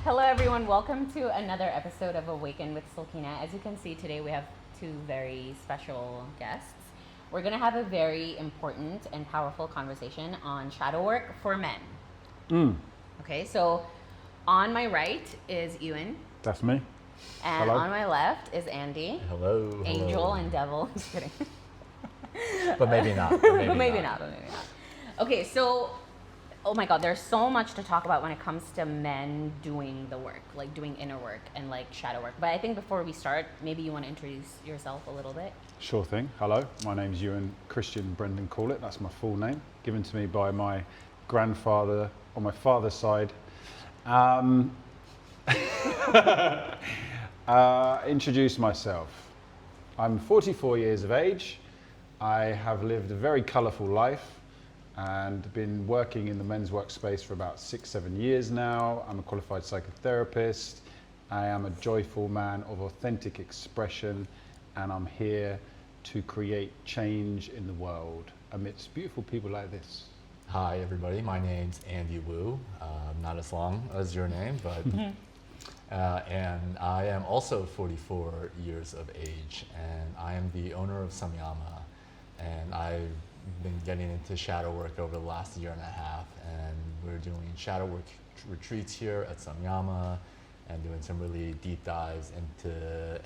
Hello everyone, welcome to another episode of Awaken with Sulkina. As you can see today we have two very special guests. We're going to have a very important and powerful conversation on shadow work for men. Okay, so on my right is Ewan. That's me. And Hello. on my left is Andy. Hello. Angel and Devil. Just kidding. But maybe not. But maybe not. Okay, so oh my god, there's so much to talk about when it comes to men doing the work, like doing inner work and like shadow work. But I think before we start, maybe you want to introduce yourself a little bit. Sure thing. Hello, my name's Ewan Christian Brendan Corlett. That's my full name, given to me by my grandfather on my father's side. Introduce myself. I'm 44 years of age. I have lived a very colourful life and been working in the men's workspace for about 6-7 years now. I'm a qualified psychotherapist. I am a joyful man of authentic expression, and I'm here to create change in the world amidst beautiful people like this. Hi, everybody. My name's Andy Wu. Not as long as your name, but and I am also 44 years of age, and I am the owner of Samyama, and I've been getting into shadow work over the last year and a half, and we're doing shadow work retreats here at Samyama and doing some really deep dives into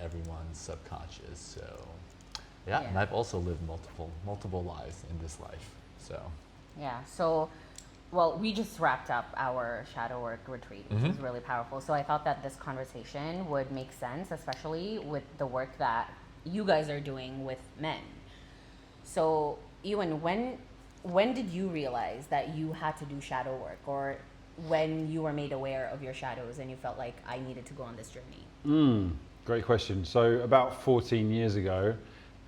everyone's subconscious. So yeah. And I've also lived multiple lives in this life. So Yeah, so well, we just wrapped up our shadow work retreat, which was really powerful. So I thought that this conversation would make sense, especially with the work that you guys are doing with men. So Ewan, when did you realize that you had to do shadow work, or when you were made aware of your shadows and you felt like I needed to go on this journey? Great question. So about 14 years ago,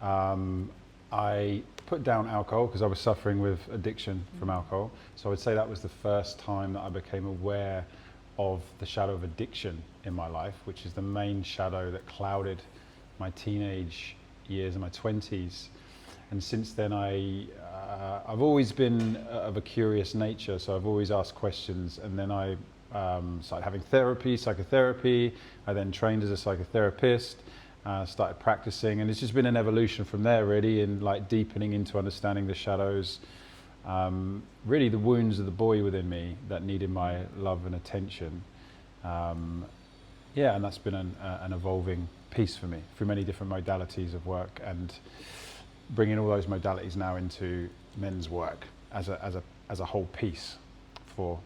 I put down alcohol because I was suffering with addiction from alcohol. So I would say that was the first time that I became aware of the shadow of addiction in my life, which is the main shadow that clouded my teenage years and my 20s. And since then, I've always been of a curious nature, so I've always asked questions. And then I started having psychotherapy. I then trained as a psychotherapist, started practicing, and it's just been an evolution from there, really, in like deepening into understanding the shadows, really the wounds of the boy within me that needed my love and attention. And that's been an evolving piece for me through many different modalities of work, and bringing all those modalities now into men's work as a whole piece for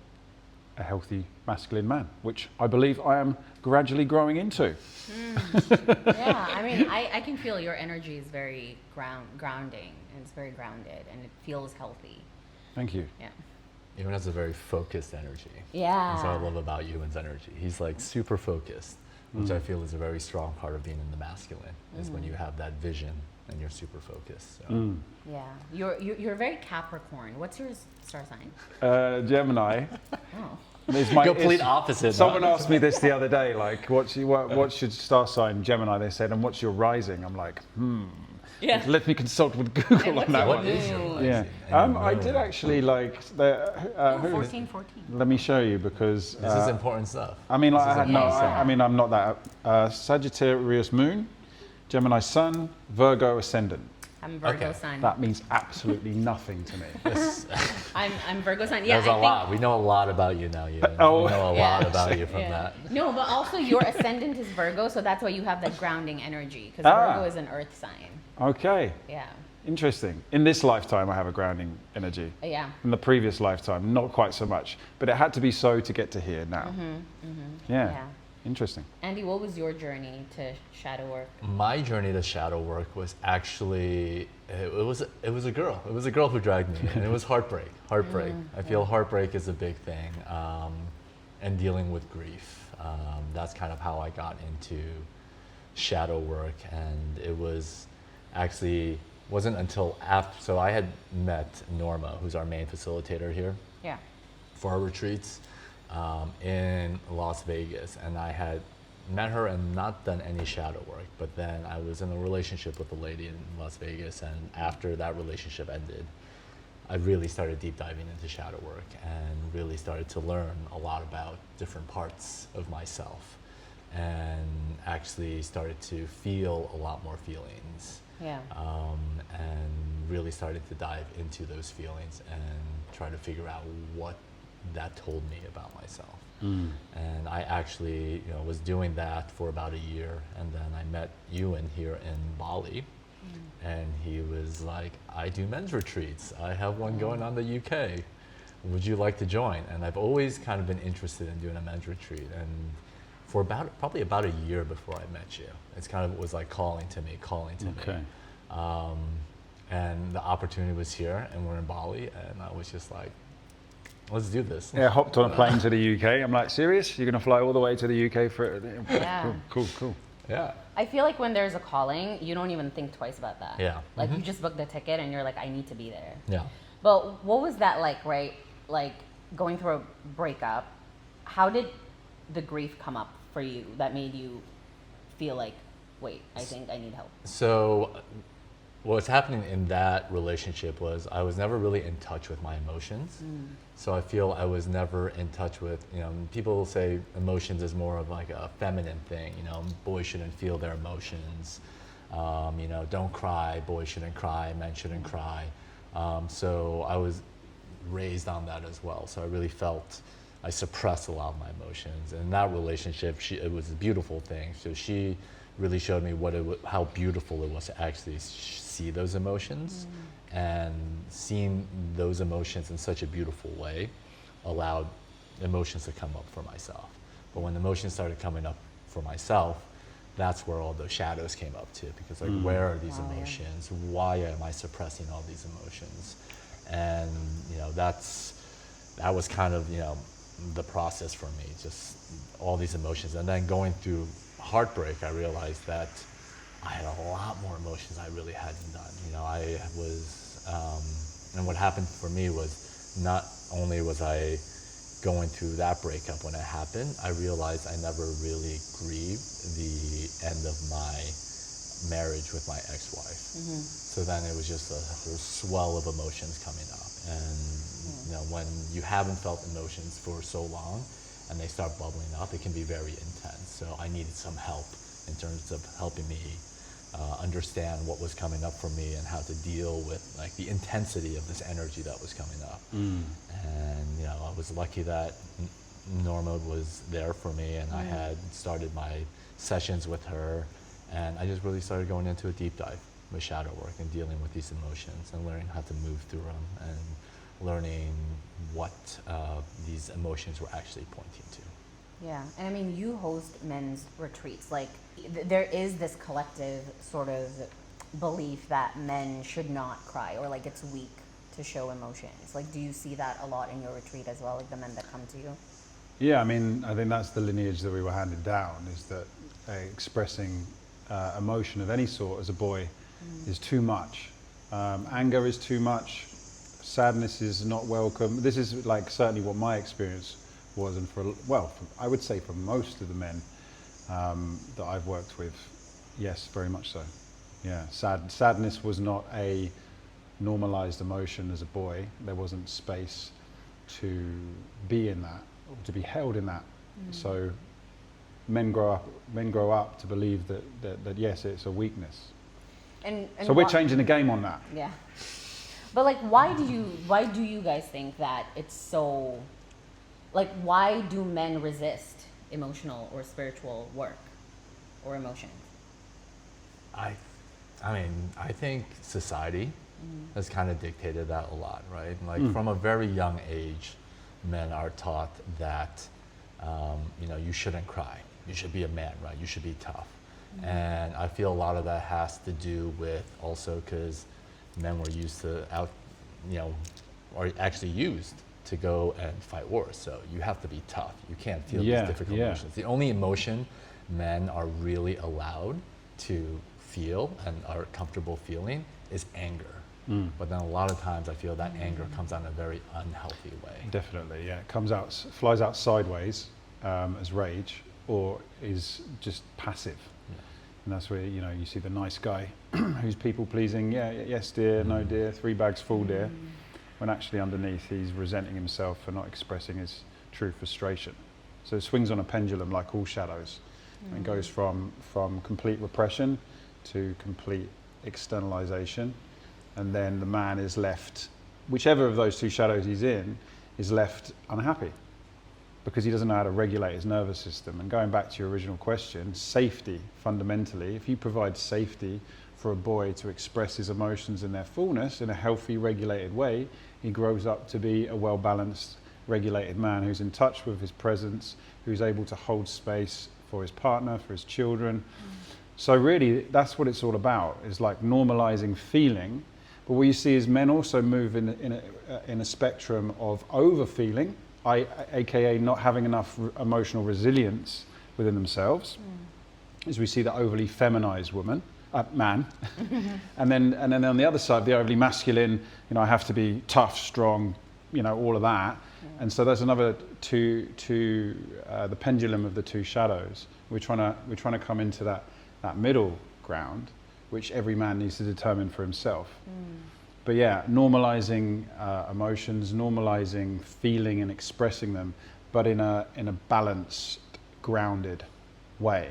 a healthy masculine man, which I believe I am gradually growing into. Yeah, I mean, I can feel your energy is very grounding, and it's very grounded, and it feels healthy. Thank you. Yeah. Ewan has a very focused energy. Yeah. That's what I love about Ewan's energy. He's like super focused, which I feel is a very strong part of being in the masculine, is when you have that vision and you're super focused. So. Yeah, you're very Capricorn. What's your star sign? Gemini. Oh. It's Complete opposite. Someone asked me this the other day, like, what's your star sign? Gemini, they said, and what's your rising? I'm like, Yeah. Let me consult with Google on that What one. is your rising? Yeah, And your I moon? did actually like. 14. Let me show you because This is important stuff. I mean, like, This is I mean, I'm not that. Sagittarius moon, Gemini sun, Virgo ascendant. I'm Virgo Okay. sun. That means absolutely nothing to me. I'm Virgo sun. Yeah, There's a lot. We know a lot about you now, Ewan. Oh. We know a Yeah. lot about you from Yeah. that. No, but also your ascendant is Virgo, so that's why you have that grounding energy, because Virgo is an earth sign. Okay, Yeah. interesting. In this lifetime, I have a grounding energy. Yeah. In the previous lifetime, not quite so much, but it had to be so to get to here now. Yeah. Yeah. Interesting. Andy, what was your journey to shadow work? My journey to shadow work was actually it was a girl. It was a girl who dragged me, and it was heartbreak. I feel heartbreak is a big thing, and dealing with grief. That's kind of how I got into shadow work, and it was actually wasn't until after. So I had met Norma, who's our main facilitator here Yeah. for our retreats in Las Vegas, and I had met her and not done any shadow work, but then I was in a relationship with a lady in Las Vegas, and after that relationship ended, I really started deep diving into shadow work and really started to learn a lot about different parts of myself, and actually started to feel a lot more feelings. Yeah. And really started to dive into those feelings and try to figure out what that told me about myself. And I actually, was doing that for about a year, and then I met Ewan here in Bali, and he was like, "I do men's retreats. I have one going on in the UK. Would you like to join?" And I've always kind of been interested in doing a men's retreat, and for probably about a year before I met you, it's kind of was like calling to me. And the opportunity was here, and we're in Bali, and I was just like, let's do this. Yeah, hopped on a plane to the UK. I'm like, serious? You're gonna fly all the way to the UK for it? Yeah. Cool. Yeah. I feel like when there's a calling, you don't even think twice about that. Yeah. Like you just book the ticket and you're like, I need to be there. Yeah. But what was that like, right? Like going through a breakup, how did the grief come up for you that made you feel like, wait, I think I need help? So what's happening in that relationship was I was never really in touch with my emotions. So I feel I was never in touch with, people say emotions is more of like a feminine thing, boys shouldn't feel their emotions, don't cry, boys shouldn't cry, men shouldn't cry. So I was raised on that as well. So I really felt I suppressed a lot of my emotions. And in that relationship, it was a beautiful thing. So she really showed me how beautiful it was to actually see those emotions, and seeing those emotions in such a beautiful way allowed emotions to come up for myself. But when emotions started coming up for myself, that's where all those shadows came up too, because like, where are these emotions? Why am I suppressing all these emotions? And that was kind of the process for me, just all these emotions. And then going through heartbreak, I realized that I had a lot more emotions I really hadn't done. And what happened for me was, not only was I going through that breakup when it happened, I realized I never really grieved the end of my marriage with my ex-wife. So then it was just a swell of emotions coming up. And when you haven't felt emotions for so long and they start bubbling up, it can be very intense. So I needed some help in terms of helping me understand what was coming up for me and how to deal with like the intensity of this energy that was coming up. And I was lucky that Norma was there for me, and I had started my sessions with her, and I just really started going into a deep dive with shadow work and dealing with these emotions and learning how to move through them and learning what these emotions were actually pointing to. Yeah, and I mean, you host men's retreats. Like, there is this collective sort of belief that men should not cry, or like it's weak to show emotions. Like, do you see that a lot in your retreat as well, like the men that come to you? Yeah, I mean, I think that's the lineage that we were handed down, is that expressing emotion of any sort as a boy is too much. Anger is too much. Sadness is not welcome. This is like certainly what my experience was, and I would say for most of the men that I've worked with, yes, very much so. Yeah, sadness was not a normalized emotion as a boy. There wasn't space to be in that, or to be held in that. So men grow up to believe that yes, it's a weakness. And so we're changing the game on that. Yeah. But like, why do you guys think that it's so, like, why do men resist emotional or spiritual work or emotions? I think society has kind of dictated that a lot, right? Like from a very young age, men are taught that, you shouldn't cry. You should be a man, right? You should be tough. And I feel a lot of that has to do with also because men were used to are actually used to go and fight wars. So you have to be tough. You can't feel these difficult emotions. The only emotion men are really allowed to feel and are comfortable feeling is anger. But then a lot of times I feel that anger comes out in a very unhealthy way. Definitely, yeah. It flies out sideways as rage, or is just passive. And that's where, you see the nice guy who's people pleasing. Yeah, yes, dear, no, dear, 3 bags full, dear. when actually underneath he's resenting himself for not expressing his true frustration. So it swings on a pendulum like all shadows, and goes from complete repression to complete externalization, and then the man is left, whichever of those two shadows he's in, is left unhappy because he doesn't know how to regulate his nervous system. And going back to your original question, safety, fundamentally, if you provide safety for a boy to express his emotions in their fullness in a healthy, regulated way, he grows up to be a well-balanced, regulated man who's in touch with his presence, who's able to hold space for his partner, for his children. So really, that's what it's all about, is like normalizing feeling. But what you see is men also move in a spectrum of over-feeling, aka not having enough emotional resilience within themselves, as we see the overly feminized man. and then on the other side, the overly masculine, I have to be tough, strong, all of that. And so there's another the pendulum of the two shadows. We're trying to come into that middle ground, which every man needs to determine for himself. But yeah, normalizing emotions, normalizing feeling and expressing them, but in a balanced, grounded way.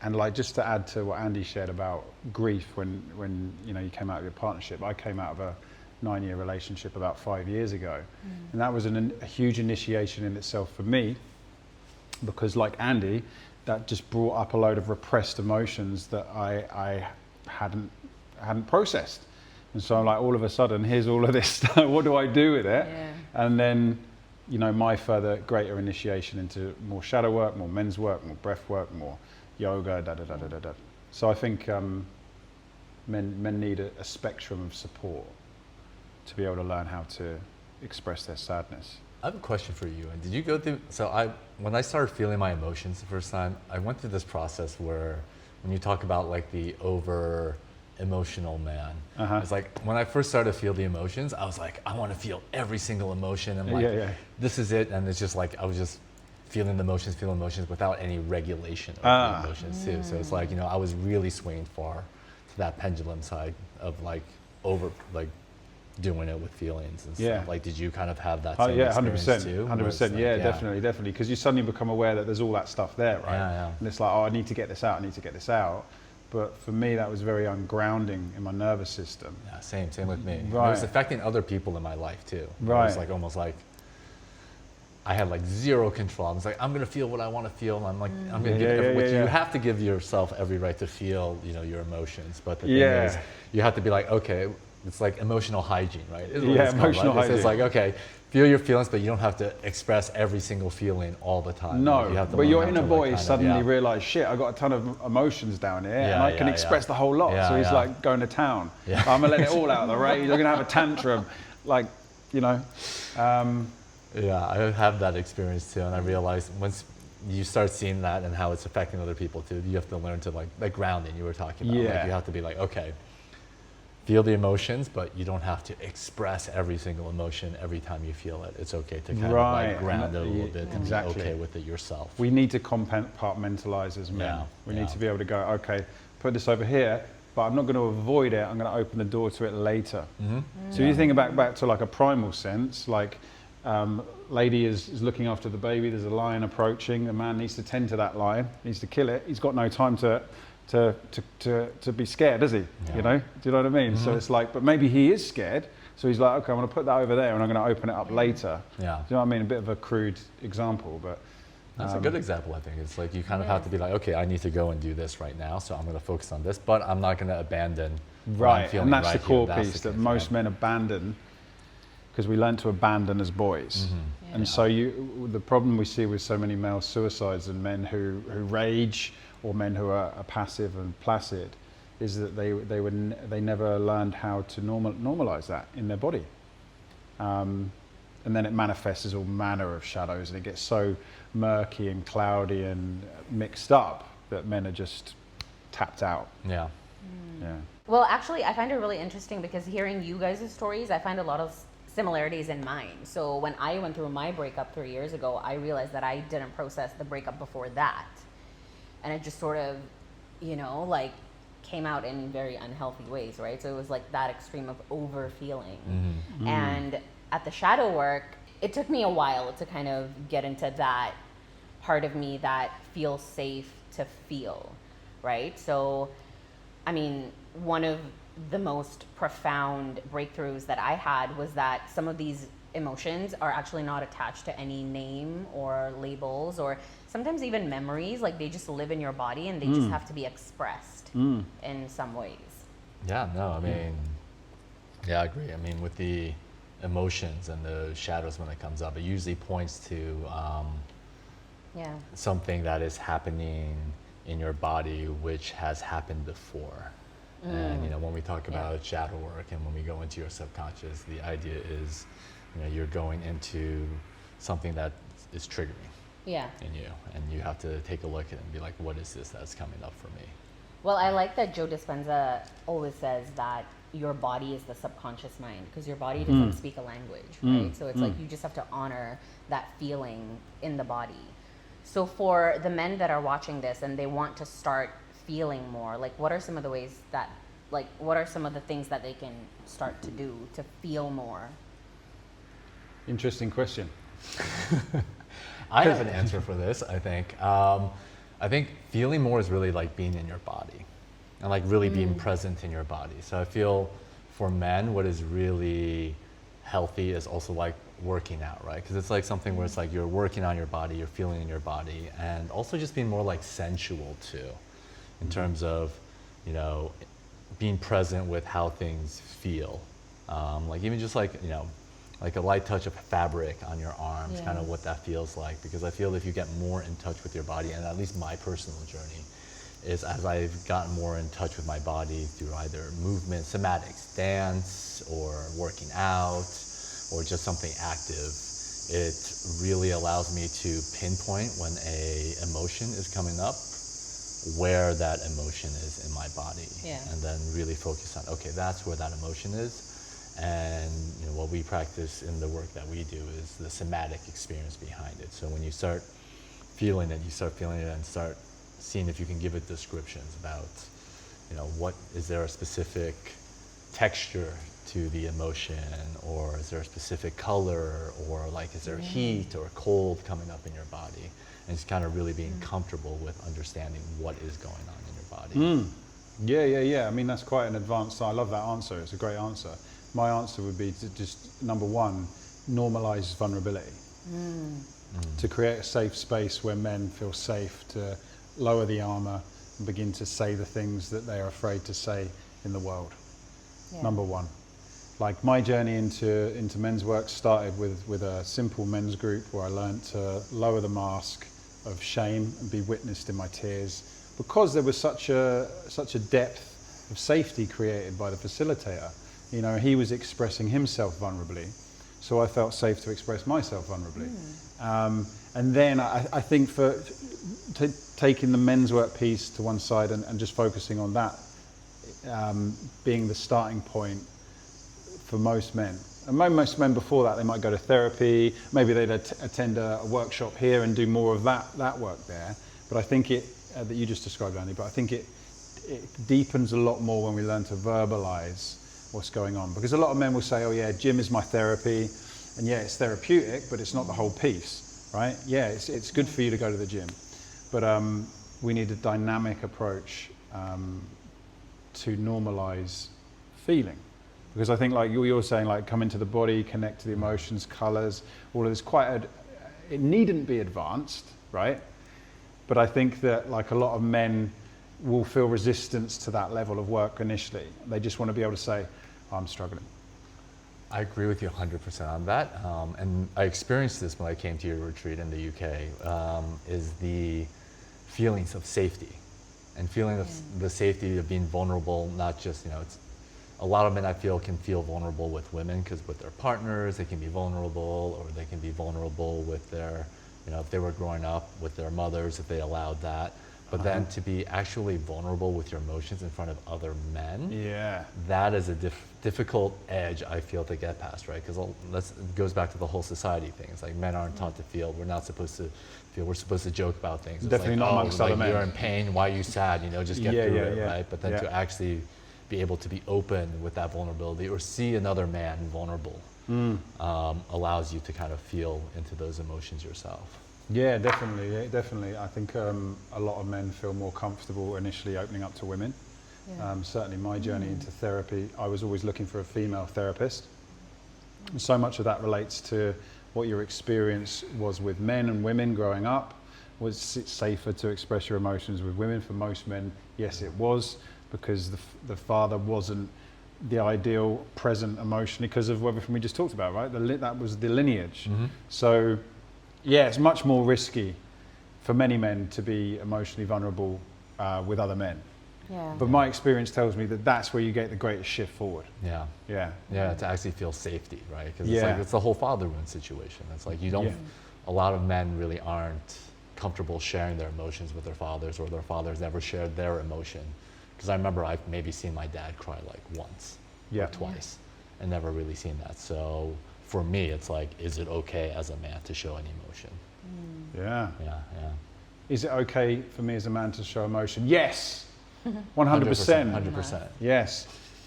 And like, just to add to what Andy shared about grief, when you came out of your partnership, I came out of a 9-year relationship about 5 years ago, and that was a huge initiation in itself for me, because like Andy, that just brought up a load of repressed emotions that I hadn't processed. And so I'm like, all of a sudden, here's all of this stuff. What do I do with it? Yeah. And then, my further greater initiation into more shadow work, more men's work, more breath work, more yoga, da. So I think men need a spectrum of support to be able to learn how to express their sadness. I have a question for you. And did you go through, when I started feeling my emotions the first time, I went through this process where, when you talk about like the over emotional man, it's like when I first started to feel the emotions, I was like, I want to feel every single emotion. And like, this is it. And it's just like, I was just feeling emotions without any regulation of the emotions too. So it's like, I was really swaying far to that pendulum side of like doing it with feelings and stuff. Like, did you kind of have that same experience too? 100%. Like, Definitely. Because you suddenly become aware that there's all that stuff there, right? Yeah. And it's like, I need to get this out. But for me, that was very ungrounding in my nervous system. Yeah, same with me. Right. It was affecting other people in my life too. Right. It was like almost like I had like zero control. I was like, I'm gonna feel what I want to feel. I'm like, I'm gonna you have to give yourself every right to feel, your emotions. But the thing is, you have to be like, okay, it's like emotional hygiene, right? Emotional hygiene. It's like, okay, feel your feelings, but you don't have to express every single feeling all the time. No, like, you have to but your inner like boy suddenly realized, shit, I got a ton of emotions down here, and I can express the whole lot. So he's like going to town. I'm gonna let it all out of the rage. I'm gonna have a tantrum, like, Yeah, I have that experience too, and I realized once you start seeing that and how it's affecting other people too, you have to learn to like grounding you were talking about. Like, you have to be like, okay, feel the emotions, but you don't have to express every single emotion every time you feel it. It's okay to kind of like ground it a little bit and be okay with it yourself. We need to compartmentalize as men. We need to be able to go, okay, put this over here, but I'm not going to avoid it. I'm going to open the door to it later. So you think back to like a primal sense, like lady is looking after the baby. There's a lion approaching. The man needs to tend to that lion. Needs to kill it. He's got no time to be scared, does he? Do you know what I mean? So it's like, but maybe he is scared. So he's like, okay, I'm going to put that over there, and I'm going to open it up later. Do you know what I mean? A bit of a crude example, but that's a good example. I think it's like you kind of have to be like, okay, I need to go and do this right now, so I'm going to focus on this, but I'm not going to abandon. Right, and that's the core piece that most men abandon, because we learn to abandon as boys. And so the problem we see with so many male suicides and men who rage, or men who are passive and placid, is that they never learned how to normalize that in their body. And then it manifests as all manner of shadows, and it gets so murky and cloudy and mixed up that men are just tapped out. Yeah. Well, actually, I find it really interesting because hearing you guys' stories, I find a lot of similarities in mine. So when I went through my breakup 3 years ago, I realized that I didn't process the breakup before that. And it just sort of, like came out in very unhealthy ways, right? So it was like that extreme of over feeling. Mm-hmm. And at the shadow work, it took me a while to kind of get into that part of me that feels safe to feel, right? So, I mean, one of the most profound breakthroughs that I had was that some of these emotions are actually not attached to any name or labels or sometimes even memories. Like they just live in your body and they just have to be expressed in some ways. Yeah, no, I mean, yeah, I agree. I mean, with the emotions and the shadows when it comes up, it usually points to something that is happening in your body which has happened before. And you know, when we talk about shadow work and when we go into your subconscious, the idea is, you know, you're going into something that is triggering in you, and you have to take a look at it and be like, what is this that's coming up for me? Well, I like that Joe Dispenza always says that your body is the subconscious mind because your body doesn't speak a language, right? So it's like you just have to honor that feeling in the body. So for the men that are watching this and they want to start feeling more, like what are some of the ways that, like what are some of the things that they can start to do to feel more? Interesting question. I have an answer for this, I think. I think feeling more is really like being in your body and like really being present in your body. So I feel for men, what is really healthy is also like working out, right? Because it's like something where it's like you're working on your body, you're feeling in your body, and also just being more like sensual too, in terms of, you know, being present with how things feel. Like even just like, you know, like a light touch of fabric on your arms, kind of what that feels like. Because I feel if you get more in touch with your body, and at least my personal journey is as I've gotten more in touch with my body through either movement, somatics, dance, or working out, or just something active, it really allows me to pinpoint when a emotion is coming up, where that emotion is in my body, and then really focus on, okay, that's where that emotion is. And you know, what we practice in the work that we do is the somatic experience behind it. So when you start feeling it, and start seeing if you can give it descriptions about, you know, what is there a specific texture to the emotion, or is there a specific color, or like is there heat or cold coming up in your body, and just kind of really being comfortable with understanding what is going on in your body. Yeah. I mean, that's quite an advanced. I love that answer. It's a great answer. My answer would be to just, number one, normalize vulnerability. To create a safe space where men feel safe to lower the armor and begin to say the things that they are afraid to say in the world. Number one. Like my journey into men's work started with a simple men's group where I learned to lower the mask of shame and be witnessed in my tears, because there was such a depth of safety created by the facilitator. You know, he was expressing himself vulnerably, so I felt safe to express myself vulnerably. And then I think for taking the men's work piece to one side and just focusing on that being the starting point for most men. And most men before that, they might go to therapy, maybe they'd attend a workshop here and do more of that work there. But I think it, that you just described, Andy, but I think it deepens a lot more when we learn to verbalize what's going on. Because a lot of men will say, oh yeah, gym is my therapy, and yeah, it's therapeutic, but it's not the whole piece, right? Yeah, it's good for you to go to the gym, but we need a dynamic approach to normalize feeling. Because I think like you're saying, like come into the body, connect to the emotions, colors, all of this, it needn't be advanced, right? But I think that like a lot of men will feel resistance to that level of work initially. They just want to be able to say, oh, I'm struggling. I agree with you 100% on that. And I experienced this when I came to your retreat in the UK, is the feelings of safety and feeling of the safety of being vulnerable, not just, you know, it's a lot of men I feel can feel vulnerable with women because with their partners, they can be vulnerable, or they can be vulnerable with their you know, if they were growing up with their mothers, if they allowed that. But then to be actually vulnerable with your emotions in front of other men, Yeah. that is a difficult edge, I feel, to get past, right? Because it goes back to the whole society thing. It's like men aren't taught to feel. We're not supposed to feel. We're supposed to joke about things. It's Definitely like, not amongst other men. You're in pain. Why are you sad? You know, just get through it, right? But then to actually be able to be open with that vulnerability or see another man vulnerable allows you to kind of feel into those emotions yourself. Yeah, definitely, definitely. I think a lot of men feel more comfortable initially opening up to women. Yeah. Certainly my journey into therapy, I was always looking for a female therapist. And so much of that relates to what your experience was with men and women growing up. Was it safer to express your emotions with women? For most men, yes it was, because the father wasn't the ideal present emotionally because of everything we just talked about, right? That was the lineage. So yeah, it's much more risky for many men to be emotionally vulnerable with other men. Yeah. But my experience tells me that that's where you get the greatest shift forward. Yeah. Yeah. Yeah, to actually feel safety, right? Because Yeah. it's like, it's the whole father wound situation. It's like you don't, a lot of men really aren't comfortable sharing their emotions with their fathers, or their fathers never shared their emotion. Because I remember I've maybe seen my dad cry like once or twice and never really seen that. So for me, it's like, is it okay as a man to show any emotion? Yeah. Yeah, yeah. Is it okay for me as a man to show emotion? Yes. 100%. 100%. Yes.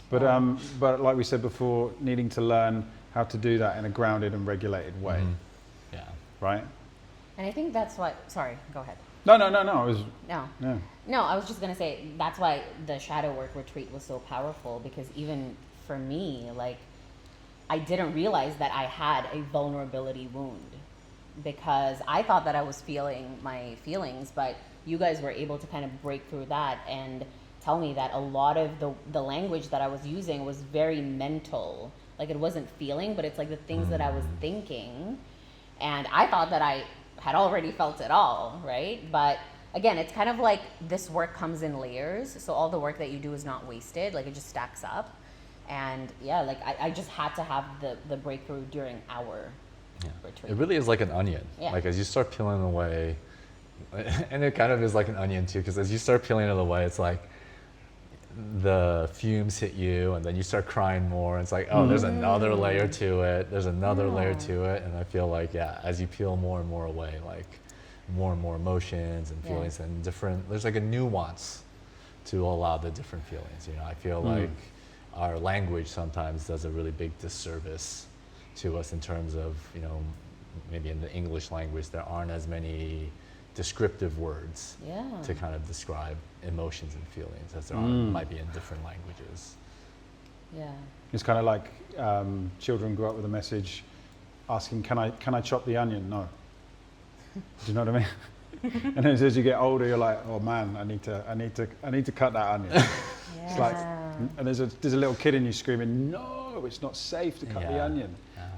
But like we said before, needing to learn how to do that in a grounded and regulated way. Yeah. Right? And I think that's why, sorry, go ahead. No. I was, No. yeah. No, I was just going to say that's why the shadow work retreat was so powerful, because even for me, like, I didn't realize that I had a vulnerability wound, because I thought that I was feeling my feelings, but you guys were able to kind of break through that and tell me that a lot of the language that I was using was very mental. Like, it wasn't feeling, but it's like the things that I was thinking. And I thought that I had already felt it all, right? But again, it's kind of like this work comes in layers. So all the work that you do is not wasted. Like, it just stacks up. And yeah, like I just had to have the breakthrough during our retreat. It really is like an onion. Yeah. Like, as you start peeling away, and it kind of is like an onion too, because as you start peeling it away, it's like the fumes hit you, and then you start crying more. It's like, oh, there's another layer to it. There's another layer to it. And I feel like, as you peel more and more away, like more and more emotions and feelings and different, there's like a nuance to allow the different feelings. You know, I feel like our language sometimes does a really big disservice to us in terms of, you know, maybe in the English language, there aren't as many descriptive words to kind of describe emotions and feelings as there might be in different languages. Yeah. It's kind of like children grow up with a message asking, can I chop the onion? No. Do you know what I mean? And then as you get older, you're like, oh man, I need to cut that onion. It's like, and there's a little kid in you screaming, no, it's not safe to cut the onion.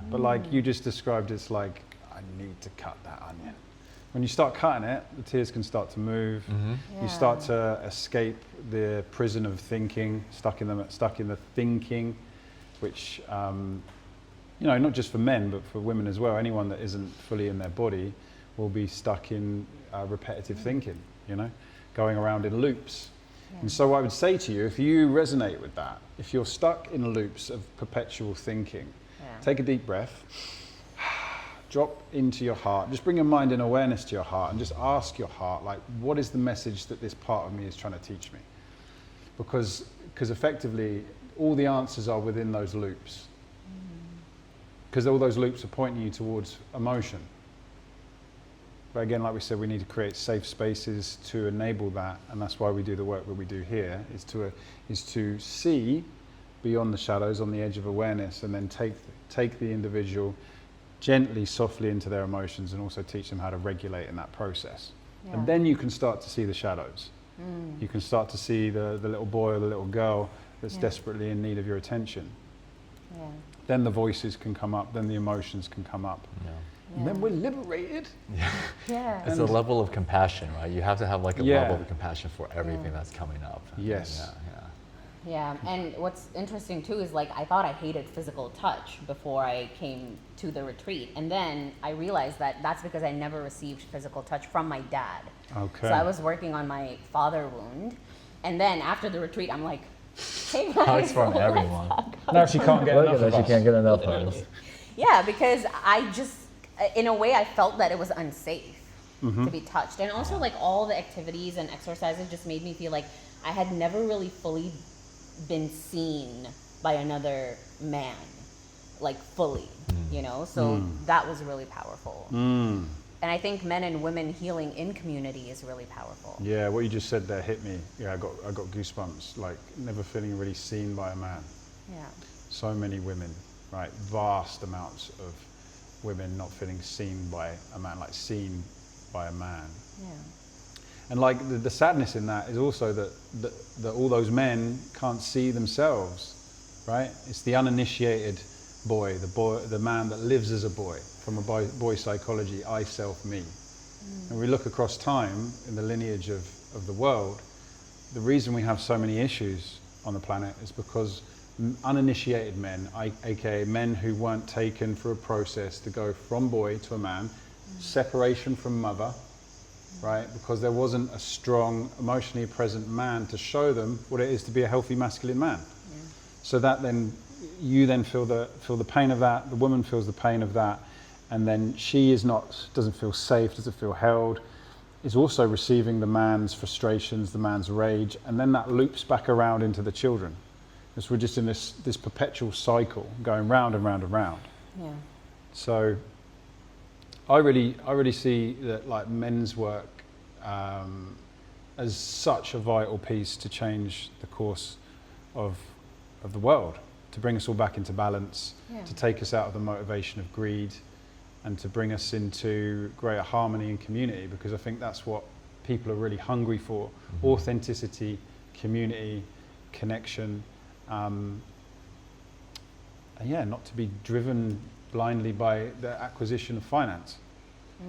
But like you just described, it's like, I need to cut that onion. When you start cutting it, the tears can start to move. You start to escape the prison of thinking, stuck in the thinking, which, you know, not just for men, but for women as well. Anyone that isn't fully in their body will be stuck in repetitive thinking, you know, going around in loops. And so I would say to you, if you resonate with that, if you're stuck in loops of perpetual thinking, take a deep breath, drop into your heart, just bring your mind in awareness to your heart and just ask your heart, like, what is the message that this part of me is trying to teach me? Because effectively, all the answers are within those loops. Because all those loops are pointing you towards emotion. But again, like we said, we need to create safe spaces to enable that, and that's why we do the work that we do here, is to see beyond the shadows on the edge of awareness, and then take the individual gently, softly into their emotions, and also teach them how to regulate in that process. And then you can start to see the shadows. You can start to see the little boy or the little girl that's desperately in need of your attention. Then the voices can come up, then the emotions can come up. And then we're liberated. It's a level of compassion, right? You have to have like a level of compassion for everything that's coming up. Yes. Yeah, and what's interesting too is like I thought I hated physical touch before I came to the retreat, and then I realized that that's because I never received physical touch from my dad. Okay. So I was working on my father wound, and then after the retreat, I'm like, hey guys, Hugs from everyone. No, she can't get Look enough at that, of she us. can't get enough hugs. Yeah, because I just, in a way, I felt that it was unsafe to be touched, and also like all the activities and exercises just made me feel like I had never really fully been seen by another man, like fully, you know. So that was really powerful. And I think men and women healing in community is really powerful. Yeah, what you just said there hit me. Yeah, I got goosebumps. Like never feeling really seen by a man. Yeah. So many women, right? Vast amounts of women not feeling seen by a man, like seen by a man. Yeah. And like the sadness in that is also that all those men can't see themselves, right? It's the uninitiated boy, the man that lives as a boy, from a boy psychology, I, self, me. And we look across time in the lineage of the world, the reason we have so many issues on the planet is because uninitiated men, aka men who weren't taken through a process to go from boy to a man, separation from mother, right? Because there wasn't a strong, emotionally present man to show them what it is to be a healthy masculine man. Yeah. So that then, you then feel the pain of that, the woman feels the pain of that, and then she doesn't feel safe, doesn't feel held, is also receiving the man's frustrations, the man's rage, and then that loops back around into the children. Because we're just in this perpetual cycle going round and round and round. Yeah. So I really see that like men's work as such a vital piece to change the course of the world, to bring us all back into balance, to take us out of the motivation of greed, and to bring us into greater harmony and community, because I think that's what people are really hungry for. Authenticity, community, connection, and yeah, not to be driven blindly by the acquisition of finance,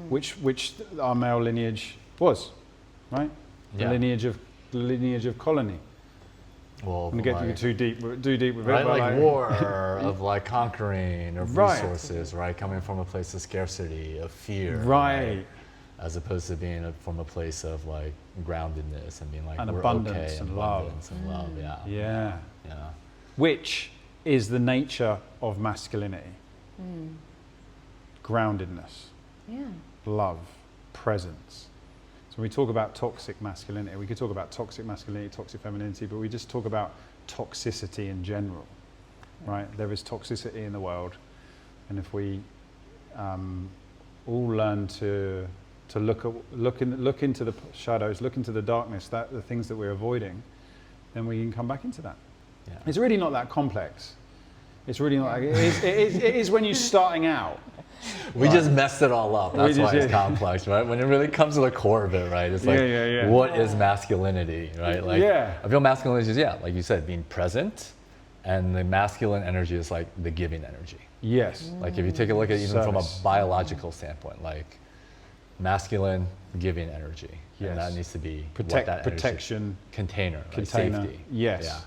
which our male lineage was, right? Yeah. The lineage of colony. Well, I'm gonna get too deep with it, right, but like war of like conquering of Right. resources, right, coming from a place of scarcity, of fear, right, as opposed to being from a place of like groundedness and being like and we're abundance okay, and abundance love. and love, yeah, Yeah, yeah. which is the nature of masculinity. Groundedness, love, presence. So when we talk about toxic masculinity, we could talk about toxic masculinity, toxic femininity, but we just talk about toxicity in general, right? There is toxicity in the world, and if we all learn to look into the shadows, look into the darkness, the things that we're avoiding, then we can come back into that. Yeah. It's really not that complex. It's really not. It is when you're starting out. We just messed it all up. That's why just- it's complex, right? When it really comes to the core of it, right? It's like, Yeah. what is masculinity, right? Like, Yeah. I feel masculinity is, like you said, being present, and the masculine energy is like the giving energy. Yes. Like if you take a look at even from a Service. biological standpoint, like masculine giving energy, Yes. and that needs to be what that energy- protection. container, like Container, safety. yes. Yeah.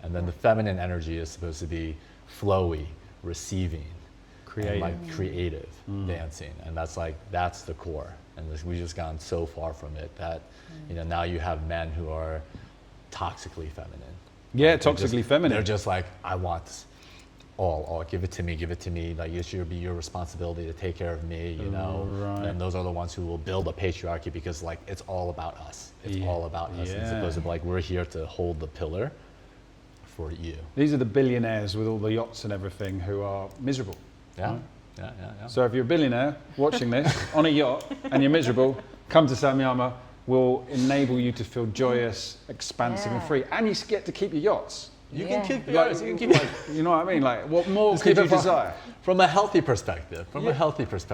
And then the feminine energy is supposed to be flowy, receiving, Creative. and like creative, dancing, and that's the core. And we've just gone so far from it that now you have men who are toxically feminine. Yeah, They're toxically just- feminine. They're just like, I want all, give it to me. Like it should be your responsibility to take care of me, Right. And those are the ones who will build a patriarchy because like it's all about us. It's all about us. As Yeah. opposed to like we're here to hold the pillar for you. These are the billionaires with all the yachts and everything who are miserable. Yeah. Right. Yeah. So if you're a billionaire watching this on a yacht and you're miserable, come to Samyama. We'll enable you to feel joyous, expansive, and Yeah. free, and you get to keep your yachts. You Yeah. can keep Like, yours. You can keep you know what I mean? Like, what more Just could keep you it from- desire? From a healthy perspective.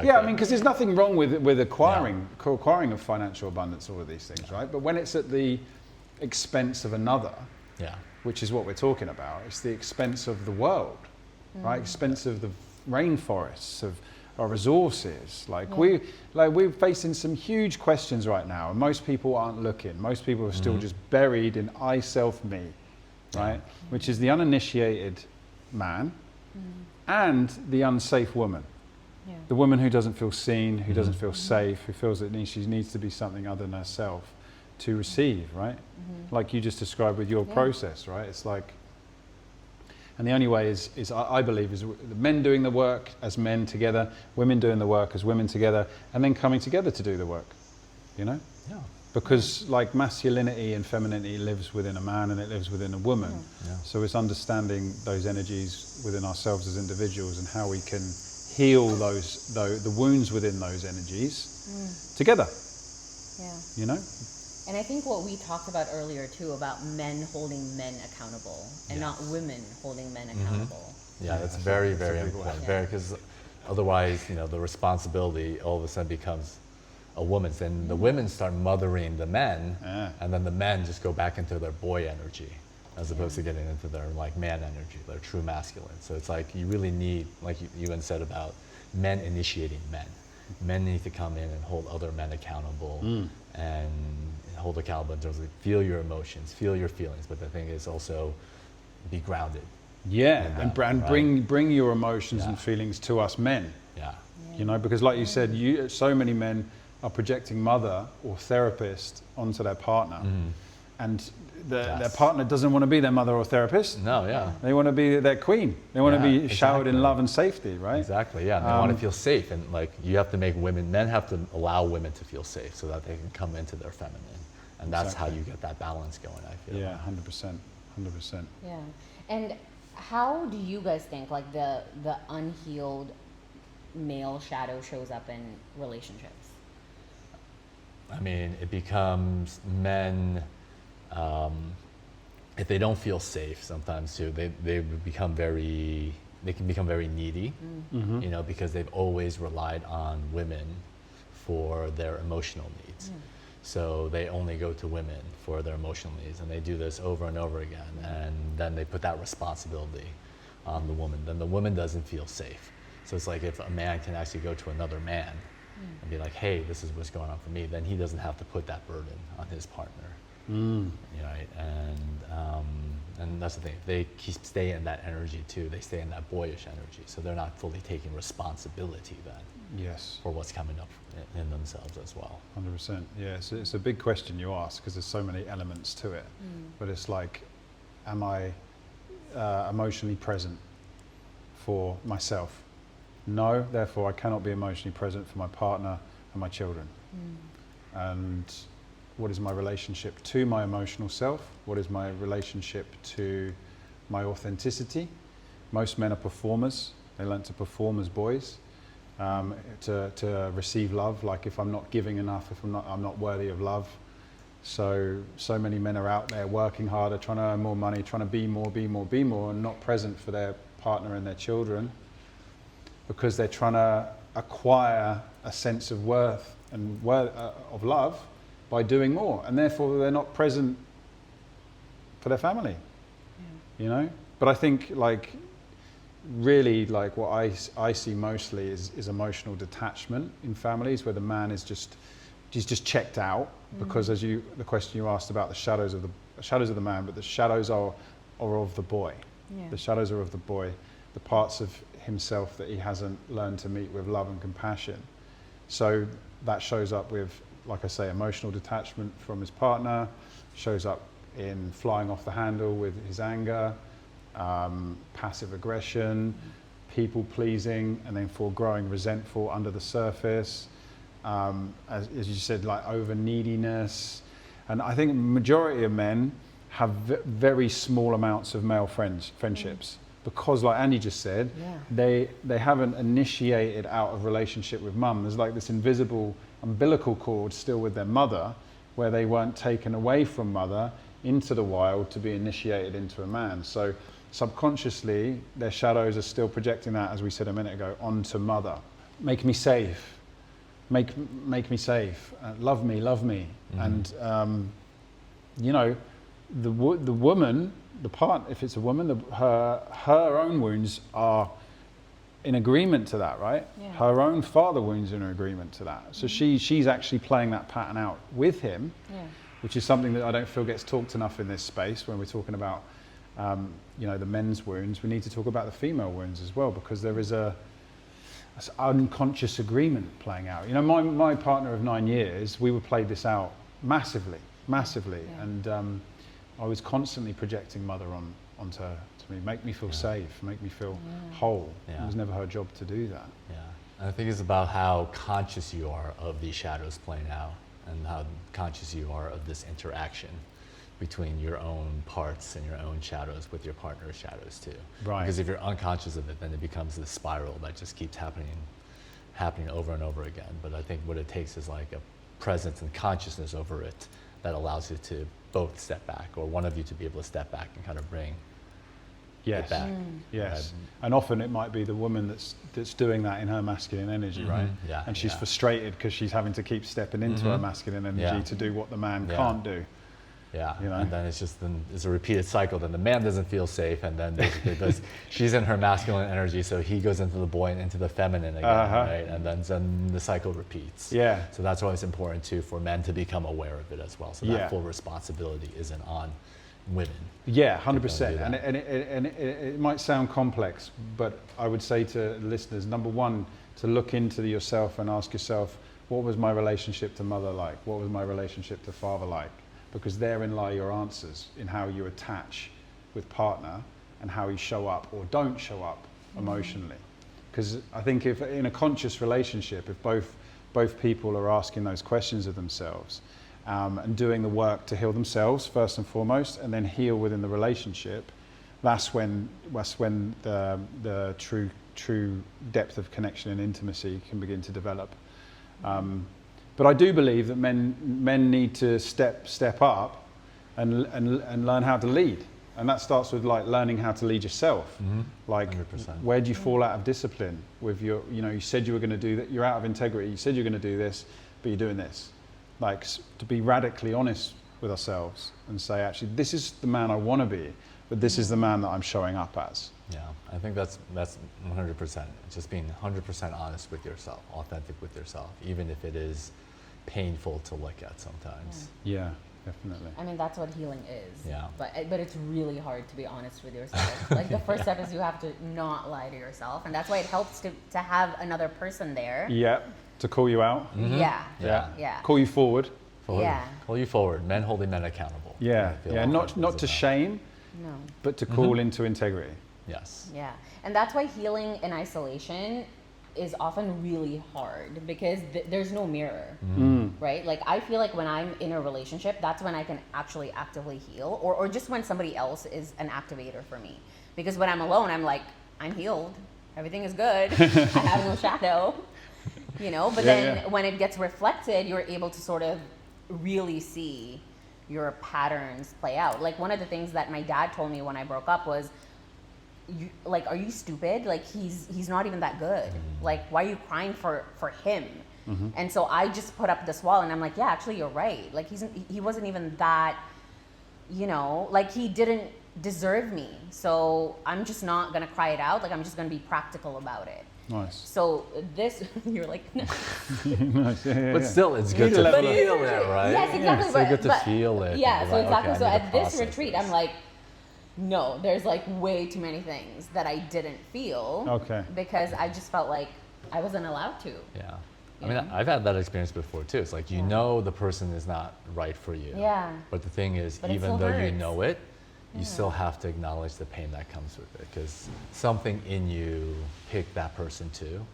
Yeah, I mean, because there's nothing wrong with acquiring of financial abundance, all of these things, right? But when it's at the expense of another, Yeah. which is what we're talking about, it's the expense of the world, right? Expense of the rainforests, of our resources. We're facing some huge questions right now, and most people aren't looking. Most people are still just buried in I, self, me, right? Which is the uninitiated man and the unsafe woman. Yeah. The woman who doesn't feel seen, who doesn't feel safe, who feels that she needs to be something other than herself to receive, right? Like you just described with your process, right? It's like, and the only way is I believe, is the men doing the work as men together, women doing the work as women together, and then coming together to do the work, you know? Yeah. Because like masculinity and femininity lives within a man and it lives within a woman. Yeah. So it's understanding those energies within ourselves as individuals and how we can heal the wounds within those energies together, Yeah. you know? And I think what we talked about earlier too, about men holding men accountable and not women holding men accountable. Yeah, that's that's very, a very big important. one. Very, because otherwise, the responsibility all of a sudden becomes a woman's. And the women start mothering the men, and then the men just go back into their boy energy, as opposed to getting into their like man energy, their true masculine. So it's like you really need, like you had said about men initiating men. Men need to come in and hold other men accountable and hold accountable in terms of feel your emotions, feel your feelings. But the thing is also be grounded. Yeah, And and bring your emotions and feelings to us men. Yeah. You know, because like you said, so many men are projecting mother or therapist onto their partner, and their partner doesn't want to be their mother or therapist. No, yeah. They want to be their queen. They want to be showered exactly. in love and safety, right? Exactly, yeah. And they want to feel safe, and like you have to make men have to allow women to feel safe so that they can come into their feminine, and that's how you get that balance going. I feel. Yeah, 100%, 100%. Yeah. And how do you guys think like the unhealed male shadow shows up in relationships? I mean, it becomes men, if they don't feel safe sometimes too, they can become very needy, because they've always relied on women for their emotional needs. So they only go to women for their emotional needs, and they do this over and over again, and then they put that responsibility on the woman. Then the woman doesn't feel safe. So it's like if a man can actually go to another man and be like, hey, this is what's going on for me, then he doesn't have to put that burden on his partner. Right? And that's the thing. They stay in that energy too. They stay in that boyish energy. So they're not fully taking responsibility then Yes. for what's coming up in themselves as well. 100%. Yeah, it's a big question you ask because there's so many elements to it. But it's like, am I emotionally present for myself? No, therefore I cannot be emotionally present for my partner and my children. And what is my relationship to my emotional self? What is my relationship to my authenticity? Most men are performers. They learn to perform as boys, to receive love. Like if I'm not giving enough, if I'm not worthy of love. So many men are out there working harder, trying to earn more money, trying to be more, and not present for their partner and their children, because they're trying to acquire a sense of worth and of love by doing more, and therefore they're not present for their family. You know. But I think like really like what I see mostly is emotional detachment in families where the man is just checked out, because as the question you asked about the shadows of the man, but the shadows are of the boy. The shadows are of the boy, the parts of himself that he hasn't learned to meet with love and compassion. So that shows up with, like I say, emotional detachment from his partner, shows up in flying off the handle with his anger, passive aggression, people pleasing, and then growing resentful under the surface. As you said, like over neediness. And I think majority of men have very small amounts of male friendships. Because like Andy just said, they haven't initiated out of relationship with mum. There's like this invisible umbilical cord still with their mother, where they weren't taken away from mother into the wild to be initiated into a man. So subconsciously, their shadows are still projecting that, as we said a minute ago, onto mother. Make me safe. Make me safe. Love me. And the woman. If it's a woman, her own wounds are in agreement to that, right? Her own father wounds are in agreement to that. So she's actually playing that pattern out with him, which is something that I don't feel gets talked enough in this space when we're talking about the men's wounds, we need to talk about the female wounds as well, because there is a unconscious agreement playing out. My partner of 9 years, we would play this out massively, Yeah. and I was constantly projecting mother onto me, make me feel safe, make me feel whole. Yeah. It was never her job to do that. Yeah, and I think it's about how conscious you are of these shadows playing out, and how conscious you are of this interaction between your own parts and your own shadows with your partner's shadows too. Right. Because if you're unconscious of it, then it becomes this spiral that just keeps happening over and over again. But I think what it takes is like a presence and consciousness over it that allows you to both step back, or one of you to be able to step back and kind of bring Yes. it back. Yes. And often it might be the woman that's doing that in her masculine energy, right? Yeah, And she's yeah. frustrated because she's having to keep stepping into her masculine energy to do what the man can't do. Yeah, You know? and then it's a repeated cycle. Then the man doesn't feel safe, and then basically she's in her masculine energy, so he goes into the boy and into the feminine again, right? And then the cycle repeats. Yeah. So that's why it's important too for men to become aware of it as well. So that full responsibility isn't on women. Yeah, to 100%. do that. And it might sound complex, but I would say to listeners, number one, to look into yourself and ask yourself, what was my relationship to mother like? What was my relationship to father like? Because therein lie your answers in how you attach with partner and how you show up or don't show up emotionally. Because I think if in a conscious relationship, if both people are asking those questions of themselves and doing the work to heal themselves first and foremost, and then heal within the relationship, that's when the true depth of connection and intimacy can begin to develop. But I do believe that men need to step up and learn how to lead, and that starts with like learning how to lead yourself. Like 100%. where do you fall out of discipline with your, you said you were going to do that, you're out of integrity, you said you're going to do this, but you're doing this. Like to be radically honest with ourselves and say, actually, this is the man I want to be, but this is the man that I'm showing up as. Yeah, I think that's 100%. Just being 100% honest with yourself, authentic with yourself, even if it is painful to look at sometimes. Yeah, definitely. I mean, that's what healing is. Yeah. But it's really hard to be honest with yourself. Like the first step is you have to not lie to yourself, and that's why it helps to have another person there. Yeah, to call you out. Yeah. Yeah. Yeah. Call you forward. Yeah. Pull you forward, men holding men accountable. Yeah, I feel yeah. like Not that's what to it's about. shame, No. but to call into integrity. Yes. Yeah. And that's why healing in isolation is often really hard, because there's no mirror, right? Like I feel like when I'm in a relationship, that's when I can actually actively heal, or just when somebody else is an activator for me. Because when I'm alone, I'm like, I'm healed, everything is good, I have no shadow, but then when it gets reflected, you're able to sort of really see your patterns play out. Like one of the things that my dad told me when I broke up was, are you stupid? Like he's not even that good. Like why are you crying for him? And so I just put up this wall, and I'm like, yeah, actually you're right. Like he wasn't even that, like he didn't deserve me. So I'm just not gonna cry it out. Like I'm just gonna be practical about it. Nice. So this, you're like, no. Nice. Yeah, But still, it's good need to to feel it, right? Yes, exactly. It's still good to feel it. Yeah, and so be like, exactly. okay, So I need to at this process retreat, this. I'm like, no, there's like way too many things that I didn't feel. Okay. Because I just felt like I wasn't allowed to. Yeah. I mean, I've had that experience before too. It's like, the person is not right for you. Yeah. But the thing is, But it even still though you hurts. know it, you still have to acknowledge the pain that comes with it, because something in you picked that person too.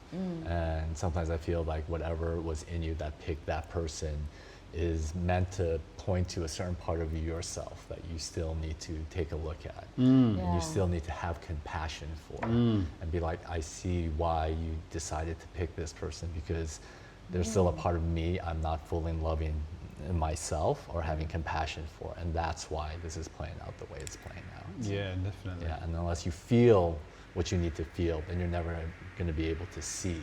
And sometimes I feel like whatever was in you that picked that person is meant to point to a certain part of yourself that you still need to take a look at. And Yeah. you still need to have compassion for, and be like, I see why you decided to pick this person, because there's still a part of me I'm not fully loving myself or having compassion for, and that's why this is playing out the way it's playing out. Yeah, definitely. Yeah, and unless you feel what you need to feel, then you're never going to be able to see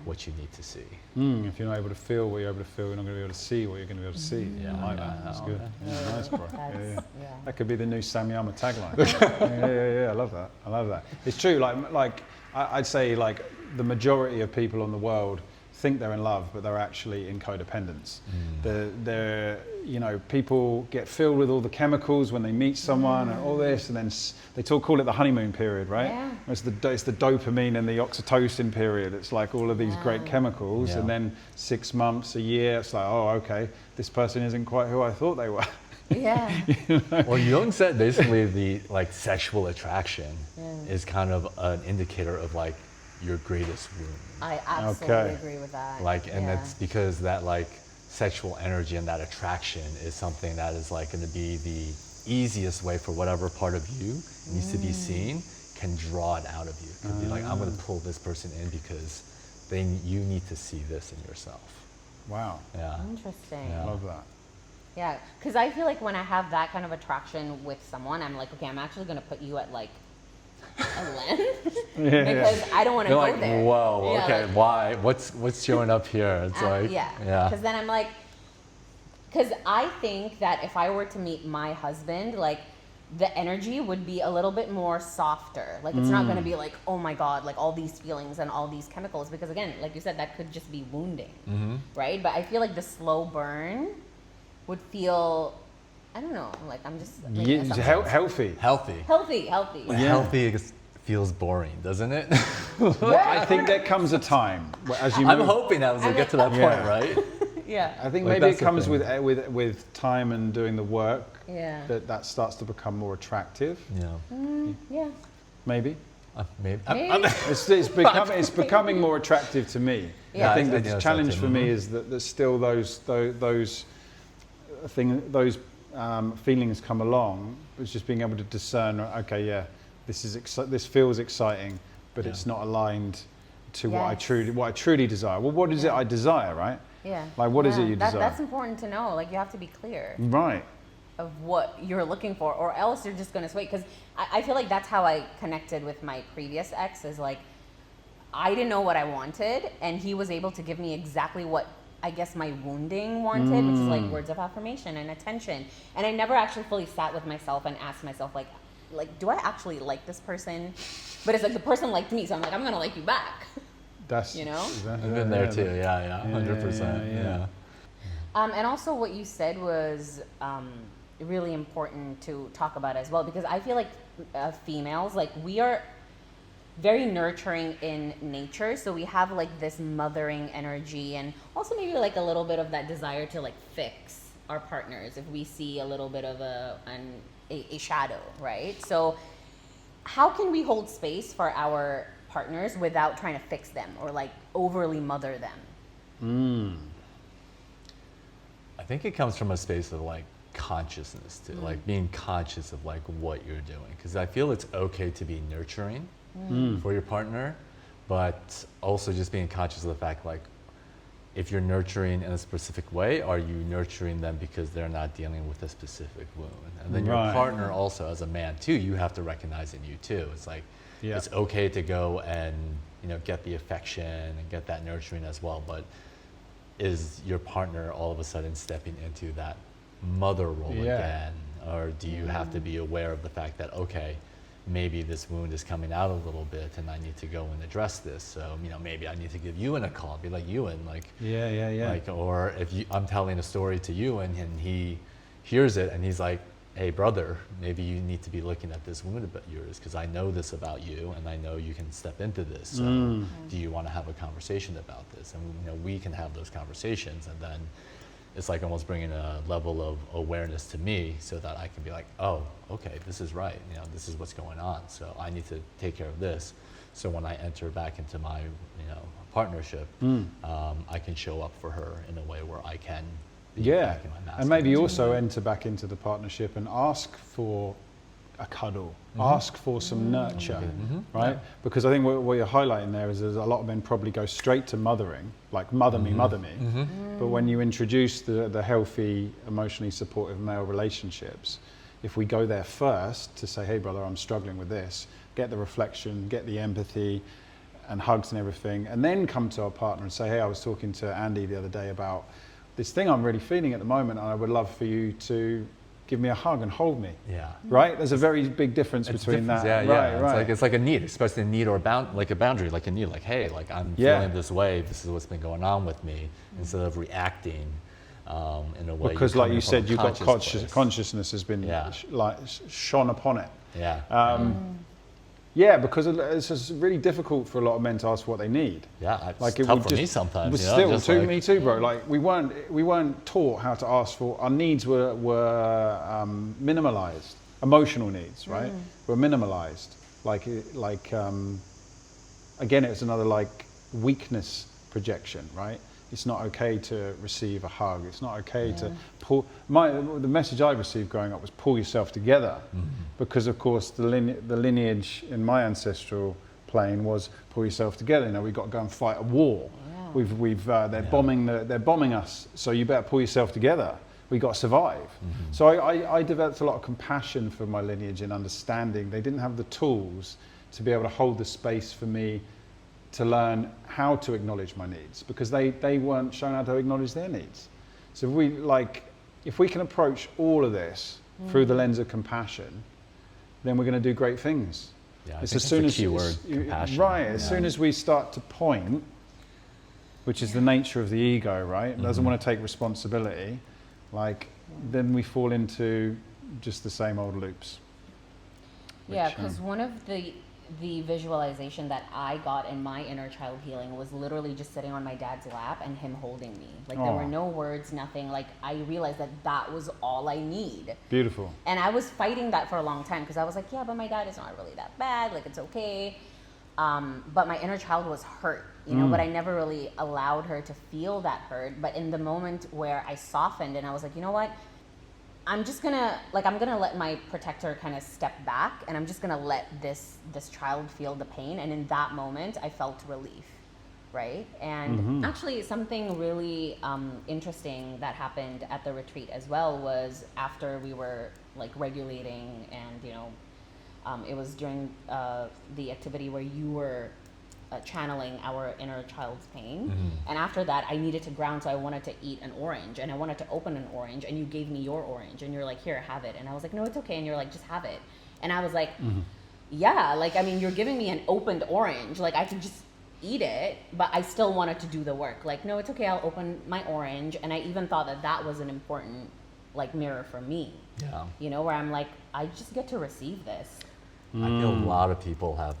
what you need to see. If you're not able to feel what you're able to feel, you're not going to be able to see what you're going to be able to see. Yeah, I like yeah, that. That's oh, good. Yeah, nice, bro. That's, Yeah. That could be the new Samyama tagline. yeah. I love that. I love that. It's true. Like I'd say, like the majority of people on the world think they're in love, but they're actually in codependence. They're, you know, people get filled with all the chemicals when they meet someone and all this, and then they call it the honeymoon period, right? Yeah. It's the dopamine and the oxytocin period. It's like all of these great chemicals, and then 6 months, a year, it's like, oh, okay, this person isn't quite who I thought they were. Yeah. Well, Jung said basically the like sexual attraction is kind of an indicator of like your greatest wound. I absolutely agree with that. Like, and it's because that like sexual energy and that attraction is something that is like going to be the easiest way for whatever part of you needs to be seen, can draw it out of you. Could be like, I'm going to pull this person in because you need to see this in yourself. Wow. Yeah. Interesting. I love that. Yeah, because I feel like when I have that kind of attraction with someone, I'm like, okay, I'm actually going to put you at like a length because I don't want to You're go like, there. whoa, Yeah, okay, like, why? What's showing up here? It's like, yeah. Because then I'm like, because I think that if I were to meet my husband, like the energy would be a little bit more softer. Like it's not going to be like, oh my God, like all these feelings and all these chemicals. Because again, like you said, that could just be wounding, right? But I feel like the slow burn would feel, I don't know, like I'm just making this up. Healthy. healthy. Healthy. Healthy feels boring, doesn't it? Well, I think there comes a time as you I'm move. hoping that we'll get to that point, right? Yeah. I think Like, maybe that's it the comes thing. with time and doing the work. Yeah. That starts to become more attractive. Yeah. Yeah. Maybe. Maybe. Maybe. It's becoming more attractive to me. Yeah. I think I the think that's challenge it, for me is that there's still those feelings come along. It's just being able to discern. Okay, yeah, this feels exciting, but it's not aligned to what I truly desire. Well, what is it I desire, right? Yeah. Like, what is it you desire? That's important to know. Like, you have to be clear Right. of what you're looking for, or else you're just gonna sway. Because I feel like that's how I connected with my previous ex. Is like, I didn't know what I wanted, and he was able to give me exactly what I guess my wounding wanted, which is like words of affirmation and attention. And I never actually fully sat with myself and asked myself, like, do I actually like this person? But it's like the person liked me, so I'm like, I'm gonna like you back. That's, you know? I've been there too. Yeah, 100%. Yeah. And also what you said was really important to talk about as well, because I feel like females, like we are very nurturing in nature, so we have like this mothering energy, and also maybe like a little bit of that desire to like fix our partners if we see a little bit of a shadow, right? So how can we hold space for our partners without trying to fix them or like overly mother them? I think it comes from a space of like consciousness too, like being conscious of like what you're doing. Because I feel it's okay to be nurturing for your partner, but also just being conscious of the fact like if you're nurturing in a specific way, are you nurturing them because they're not dealing with a specific wound? And then your partner also, as a man too, you have to recognize in you too. It's like it's okay to go and get the affection and get that nurturing as well, but is your partner all of a sudden stepping into that mother role again? Or do you have to be aware of the fact that, okay, maybe this wound is coming out a little bit and I need to go and address this. So, maybe I need to give Ewan a call, be like, Ewan, like, like, or if I'm telling a story to Ewan and he hears it and he's like, hey brother, maybe you need to be looking at this wound about yours because I know this about you and I know you can step into this. So do you want to have a conversation about this? And we can have those conversations, and then it's like almost bringing a level of awareness to me so that I can be like, oh, okay, this is right. This is what's going on. So I need to take care of this. So when I enter back into my, partnership, I can show up for her in a way where I can be back in my masculine. And maybe also enter back into the partnership and ask for a cuddle, ask for some nurture, right? Yeah. Because I think what you're highlighting there is there's a lot of men probably go straight to mothering, like mother me. But when you introduce the healthy, emotionally supportive male relationships, if we go there first to say, hey brother, I'm struggling with this, get the reflection, get the empathy and hugs and everything, and then come to our partner and say, hey, I was talking to Andy the other day about this thing I'm really feeling at the moment and I would love for you to give me a hug and hold me. Yeah. Right? There's a very big difference It's between different. that. Yeah, yeah. Right. It's like a need, especially a need or like a boundary, like a need, like, hey, like I'm Yeah. feeling this way. This is what's been going on with me, instead of reacting in a way. Because you're like you coming from said, a you've got place. consciousness has been Yeah. shone upon it. Yeah. Yeah, because it's just really difficult for a lot of men to ask for what they need. Yeah. It's Like it tough would for me sometimes. But you know, still, just too, like- me too, bro. Like we weren't taught how to ask for. Our needs were minimalized. Emotional needs, right? Were minimalized. Again, it's another like weakness projection, right? It's not okay to receive a hug. It's not okay to pull. The message I received growing up was pull yourself together, because of course the lineage in my ancestral plane was pull yourself together. You know, we've got to go and fight a war. Yeah. They're bombing us, so you better pull yourself together. We got to survive. So I developed a lot of compassion for my lineage and understanding. They didn't have the tools to be able to hold the space for me to learn how to acknowledge my needs, because they weren't shown how to acknowledge their needs. So if we can approach all of this through the lens of compassion, then we're going to do great things. Yeah, It's I as think soon that's as the key word, compassion. right, as soon as we start to point, which is the nature of the ego, right? It doesn't want to take responsibility, then we fall into just the same old loops. Yeah, because one of the visualization that I got in my inner child healing was literally just sitting on my dad's lap and him holding me. Like there were no words, nothing. Like I realized that was all I need. Beautiful. And I was fighting that for a long time because I was like, yeah, but my dad is not really that bad. Like it's okay. But my inner child was hurt, you know, but I never really allowed her to feel that hurt. But in the moment where I softened and I was like, you know what? I'm gonna let my protector kind of step back, and I'm just gonna let this child feel the pain. And in that moment, I felt relief, right? And actually, something really interesting that happened at the retreat as well was after we were like regulating, and you know, it was during the activity where you were channeling our inner child's pain. And after that, I needed to ground, so I wanted to eat an orange, and I wanted to open an orange, and you gave me your orange, and you're like, here, have it. And I was like, no, it's okay. And you're like, just have it. And I was like, yeah, like, I mean, you're giving me an opened orange. Like, I could just eat it, but I still wanted to do the work. Like, no, it's okay. I'll open my orange. And I even thought that was an important, like, mirror for me. Yeah. You know, where I'm like, I just get to receive this. I feel a lot of people have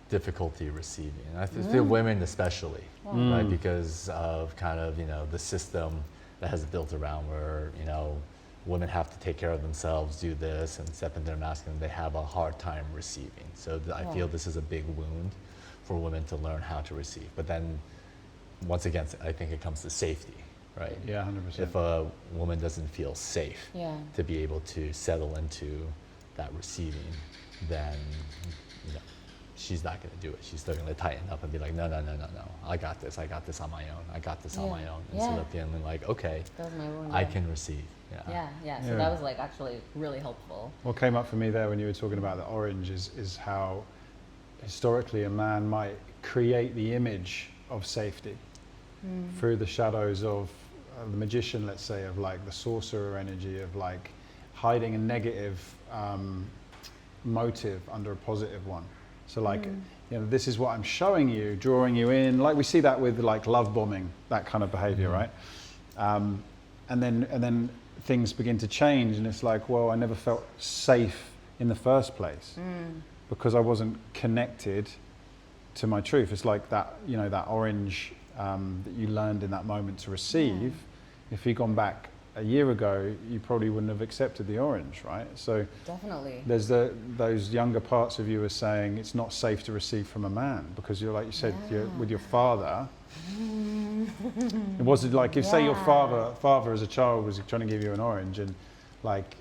difficulty receiving. And I feel women especially, right? Because of kind of, you know, the system that has built around where, you know, women have to take care of themselves, do this, and step into their masculine. They have a hard time receiving. So I feel this is a big wound for women to learn how to receive. But then, once again, I think it comes to safety, right? Yeah, 100%. If a woman doesn't feel safe to be able to settle into that receiving, then, you know, she's not going to do it. She's still going to tighten up and be like, no, I got this on my own. I got this on my own. Instead of feeling like, okay, I can receive. So that was like actually really helpful. What came up for me there when you were talking about the orange is how historically a man might create the image of safety through the shadows of the magician, let's say, of like the sorcerer energy of like hiding a negative motive under a positive one. So like, you know, this is what I'm showing you, drawing you in. Like we see that with like love bombing, that kind of behavior, right? And then things begin to change, and it's like, well, I never felt safe in the first place because I wasn't connected to my truth. It's like that, you know, that orange that you learned in that moment to receive. If you'd gone back a year ago, you probably wouldn't have accepted the orange, right? So definitely there's those younger parts of you are saying it's not safe to receive from a man because you're, like you said, you're, with your father. It wasn't like if say your father as a child was trying to give you an orange and like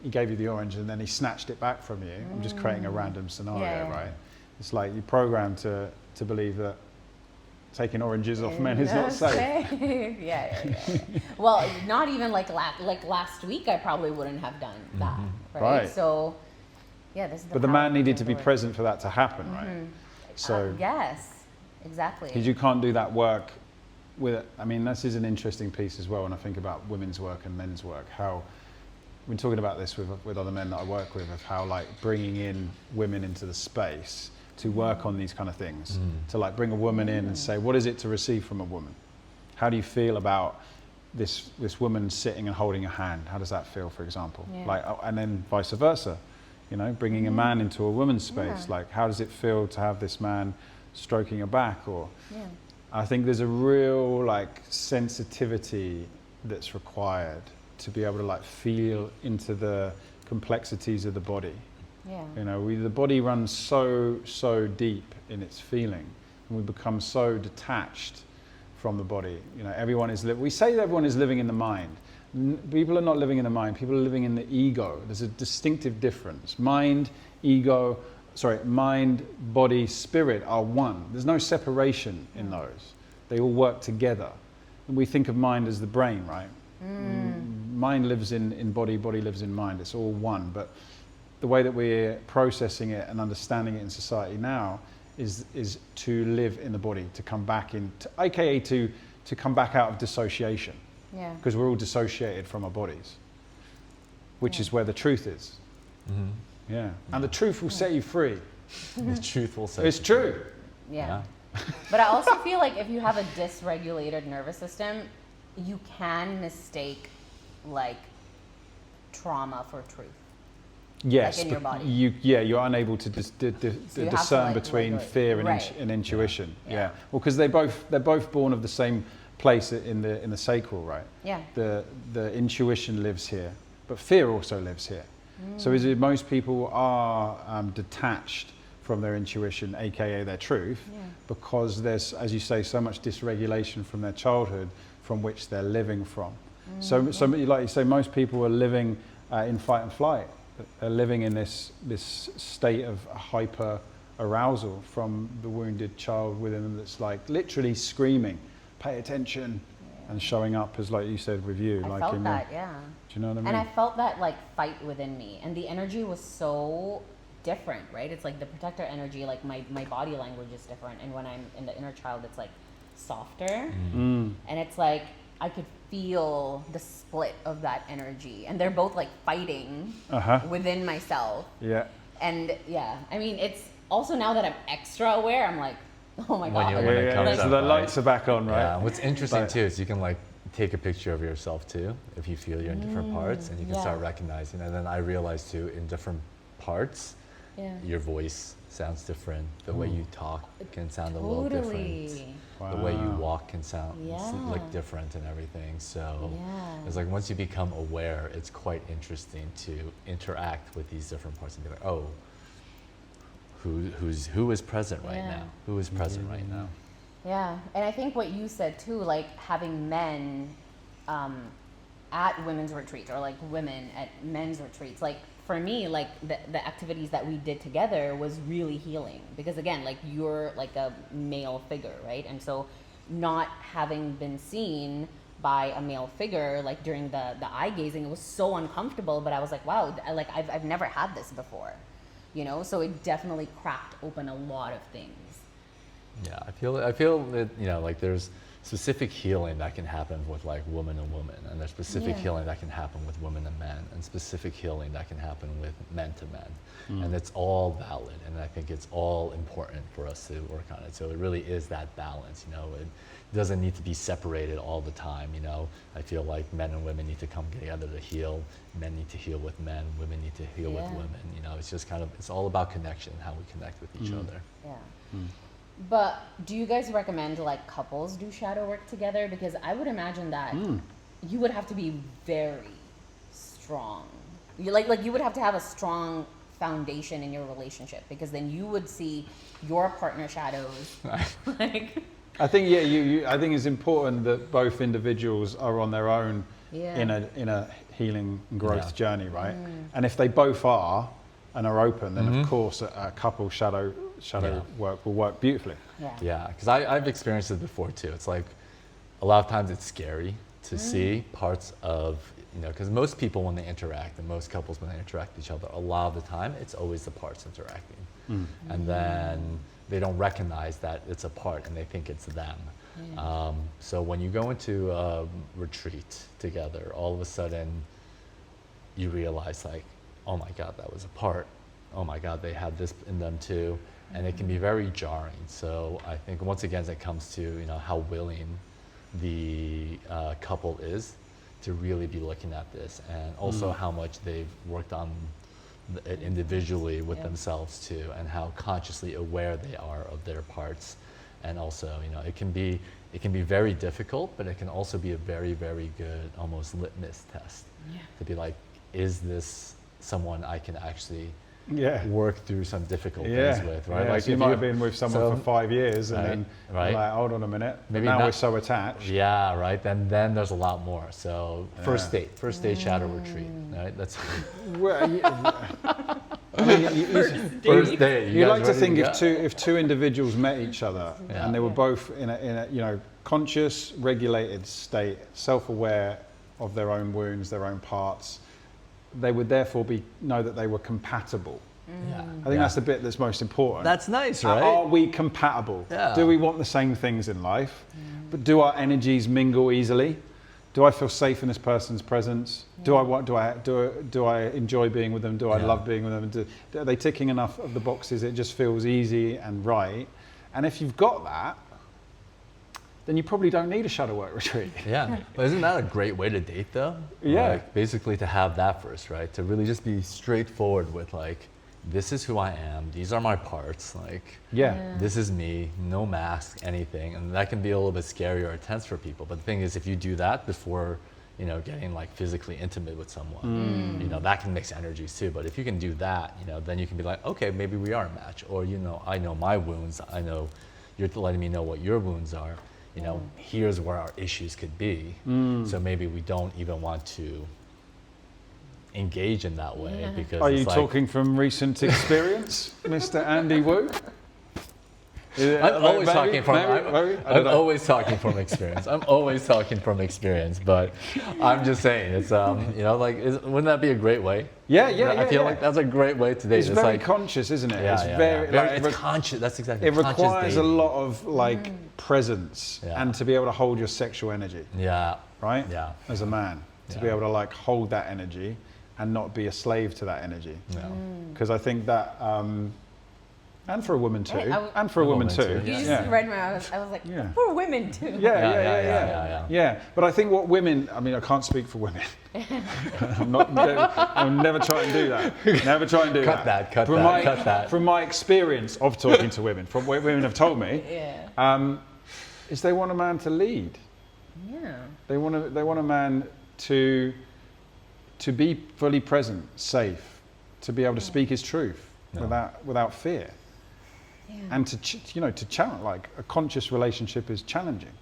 he gave you the orange and then he snatched it back from you. I'm just creating a random scenario, right? It's like you're programmed to believe that taking oranges off men is not safe. Well, not even like last week, I probably wouldn't have done that, right? So, this is the. But the man needed to be present for that to happen, right? So yes, exactly. Because you can't do that work with it. I mean, this is an interesting piece as well when I think about women's work and men's work. How I've been talking about this with other men that I work with, of how like bringing in women into the space to work on these kind of things, to like bring a woman in and say, what is it to receive from a woman? How do you feel about this woman sitting and holding a hand? How does that feel, for example? Yeah. Like, and then vice versa, you know, bringing a man into a woman's space. Yeah. Like, how does it feel to have this man stroking your back? Or Yeah. I think there's a real like sensitivity that's required to be able to like feel into the complexities of the body. Yeah. You know, the body runs so deep in its feeling, and we become so detached from the body. You know, we say that everyone is living in the mind. People are not living in the mind, people are living in the ego. There's a distinctive difference. Mind, body, spirit are one. There's no separation in those. They all work together. And we think of mind as the brain, right? Mind lives in body, body lives in mind. It's all one. But the way that we're processing it and understanding it in society now is to live in the body, to come back aka to come back out of dissociation. Yeah. Because we're all dissociated from our bodies, which is where the truth is. Yeah. And the truth will set you free. The truth will set It's you true. free. Yeah. But I also feel like if you have a dysregulated nervous system, you can mistake like trauma for truth. Yes, Like in your body. you're unable to you have to, discern like, between regulate. fear and, Right. and intuition. Yeah. Yeah. Well, because they're both born of the same place in the sacral, right? Yeah. The intuition lives here, but fear also lives here. So is it most people are detached from their intuition, aka their truth, because there's, as you say, so much dysregulation from their childhood from which they're living from. So like you say, most people are living in fight and flight. They're living in this state of hyper arousal from the wounded child within them that's like literally screaming, pay attention, and showing up as, like you said with you. I like felt in that, yeah. Do you know what I mean? And I felt that like fight within me, and the energy was so different, right? It's like the protector energy, like my body language is different, and when I'm in the inner child, it's like softer, and it's like I could feel the split of that energy, and they're both like fighting within myself. Yeah. And yeah, I mean, it's also now that I'm extra aware, I'm like, oh my god. When it comes So up, the right? lights are back on, right? Yeah, what's interesting But- too is you can like take a picture of yourself too, if you feel you're in different parts, and you can start yeah. recognizing. And then I realized too, in different parts, Yeah. your voice sounds different. The way you talk can sound a little different. Totally. The way you Wow. walk can sound look Yeah. different and everything. So Yeah. it's like once you become aware, it's quite interesting to interact with these different parts and be like, oh, who is present right Yeah. now? Who is present right now? Yeah, and I think what you said too, like having men at women's retreats or like women at men's retreats, like for me, like the activities that we did together was really healing, because again, like you're like a male figure, right? And so not having been seen by a male figure, like during the eye gazing, it was so uncomfortable, but I was like, wow, like I've never had this before, you know? So it definitely cracked open a lot of things. Yeah, I feel that, you know, like there's specific healing that can happen with like woman and woman, and there's specific Yeah. healing that can happen with women and men, and specific healing that can happen with men to men. And it's all valid, and I think it's all important for us to work on it. So it really is that balance, you know. It doesn't need to be separated all the time, you know. I feel like men and women need to come together to heal. Men need to heal with men. Women need to heal with Yeah. women. You know, it's just kind of, it's all about connection, how we connect with each other. Yeah. But do you guys recommend like couples do shadow work together? Because I would imagine that you would have to be very strong. You like you would have to have a strong foundation in your relationship, because then you would see your partner shadows. Like I think I think it's important that both individuals are on their own in a healing and growth journey, right? And if they both are and are open, then of course a couple shadow work will work beautifully. Yeah, because I've experienced it before too. It's like a lot of times it's scary to see parts of, you know, because most people when they interact, and most couples when they interact with each other, a lot of the time it's always the parts interacting. And then they don't recognize that it's a part and they think it's them. So when you go into a retreat together, all of a sudden you realize like, oh my God, that was a part. Oh my God, they had this in them too. And it can be very jarring. So I think once again, it comes to, you know, how willing the couple is to really be looking at this, and also how much they've worked on it individually with themselves too, and how consciously aware they are of their parts. And also, you know, it can be very difficult, but it can also be a very, very good almost litmus test to be like, is this someone I can actually work through some difficult things with, right? Like, so you might have been with someone for 5 years and then like, hold on a minute, maybe now we're so attached. Yeah, right. Then there's a lot more. So first date shadow retreat, right? That's I mean, first date. You like to think if two individuals met each other and they were both in a you know, conscious, regulated state, self-aware of their own wounds, their own parts, they would therefore know that they were compatible. I think that's the bit that's most important. That's nice, right? Are we compatible? Do we want the same things in life? But do our energies mingle easily? Do I feel safe in this person's presence? Do I enjoy being with them? Do I love being with them? Are they ticking enough of the boxes? It just feels easy and right. And if you've got that, then you probably don't need a shadow work retreat. Yeah, but isn't that a great way to date though? Yeah. Like, basically to have that first, right? To really just be straightforward with like, this is who I am, these are my parts, like, this is me, no mask, anything. And that can be a little bit scary or intense for people. But the thing is, if you do that before, you know, getting like physically intimate with someone, you know, that can mix energies too. But if you can do that, you know, then you can be like, okay, maybe we are a match. Or, you know, I know my wounds, I know you're letting me know what your wounds are. You know, here's where our issues could be. So maybe we don't even want to engage in that way because are you talking from recent experience, Mr. Andy Wu? I'm always talking from experience. I'm always talking from experience, but I'm just saying it's you know, like, wouldn't that be a great way? I feel like that's a great way to date. It's very like, conscious, isn't it? It's very like, it's conscious. That's exactly. It requires a lot of like presence and to be able to hold your sexual energy. Right. As a man, to be able to like hold that energy and not be a slave to that energy. Because I think that. And for a woman too. And for a woman too. You just read my eyes. I was like, for women too. Yeah. But I think what women, I mean, I can't speak for women. I'll never try and do that. Never try and do that. Cut that. From my experience of talking to women, from what women have told me, is they want a man to lead. They want a man to be fully present, safe, to be able to speak his truth without fear. And to challenge, like a conscious relationship is challenging.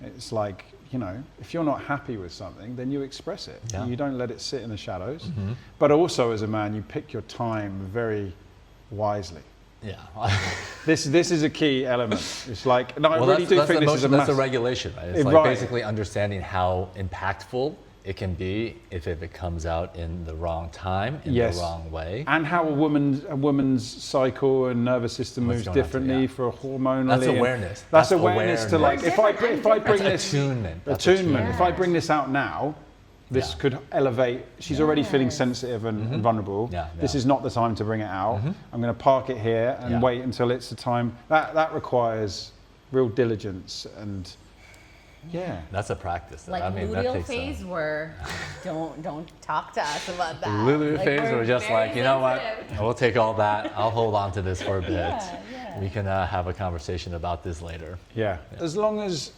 It's like, you know, if you're not happy with something, then you express it. You don't let it sit in the shadows. But also as a man, you pick your time very wisely. This is a key element. It's like, no, I really do think this is that's a regulation, right? It's like basically understanding how impactful it can be if it comes out in the wrong time, in the wrong way. And how a woman's cycle and nervous system moves differently for hormonally. That's awareness. That's awareness to like, if I bring this attunement. If I bring this out now, this could elevate. She's already feeling sensitive and vulnerable. This is not the time to bring it out. I'm going to park it here and wait until it's the time. That requires real diligence and. That's a practice. Like, I mean, luteal phase where don't talk to us about that. Luteal phase we're just like, you know what, we'll take all that, I'll hold on to this for a bit. We can have a conversation about this later. As long as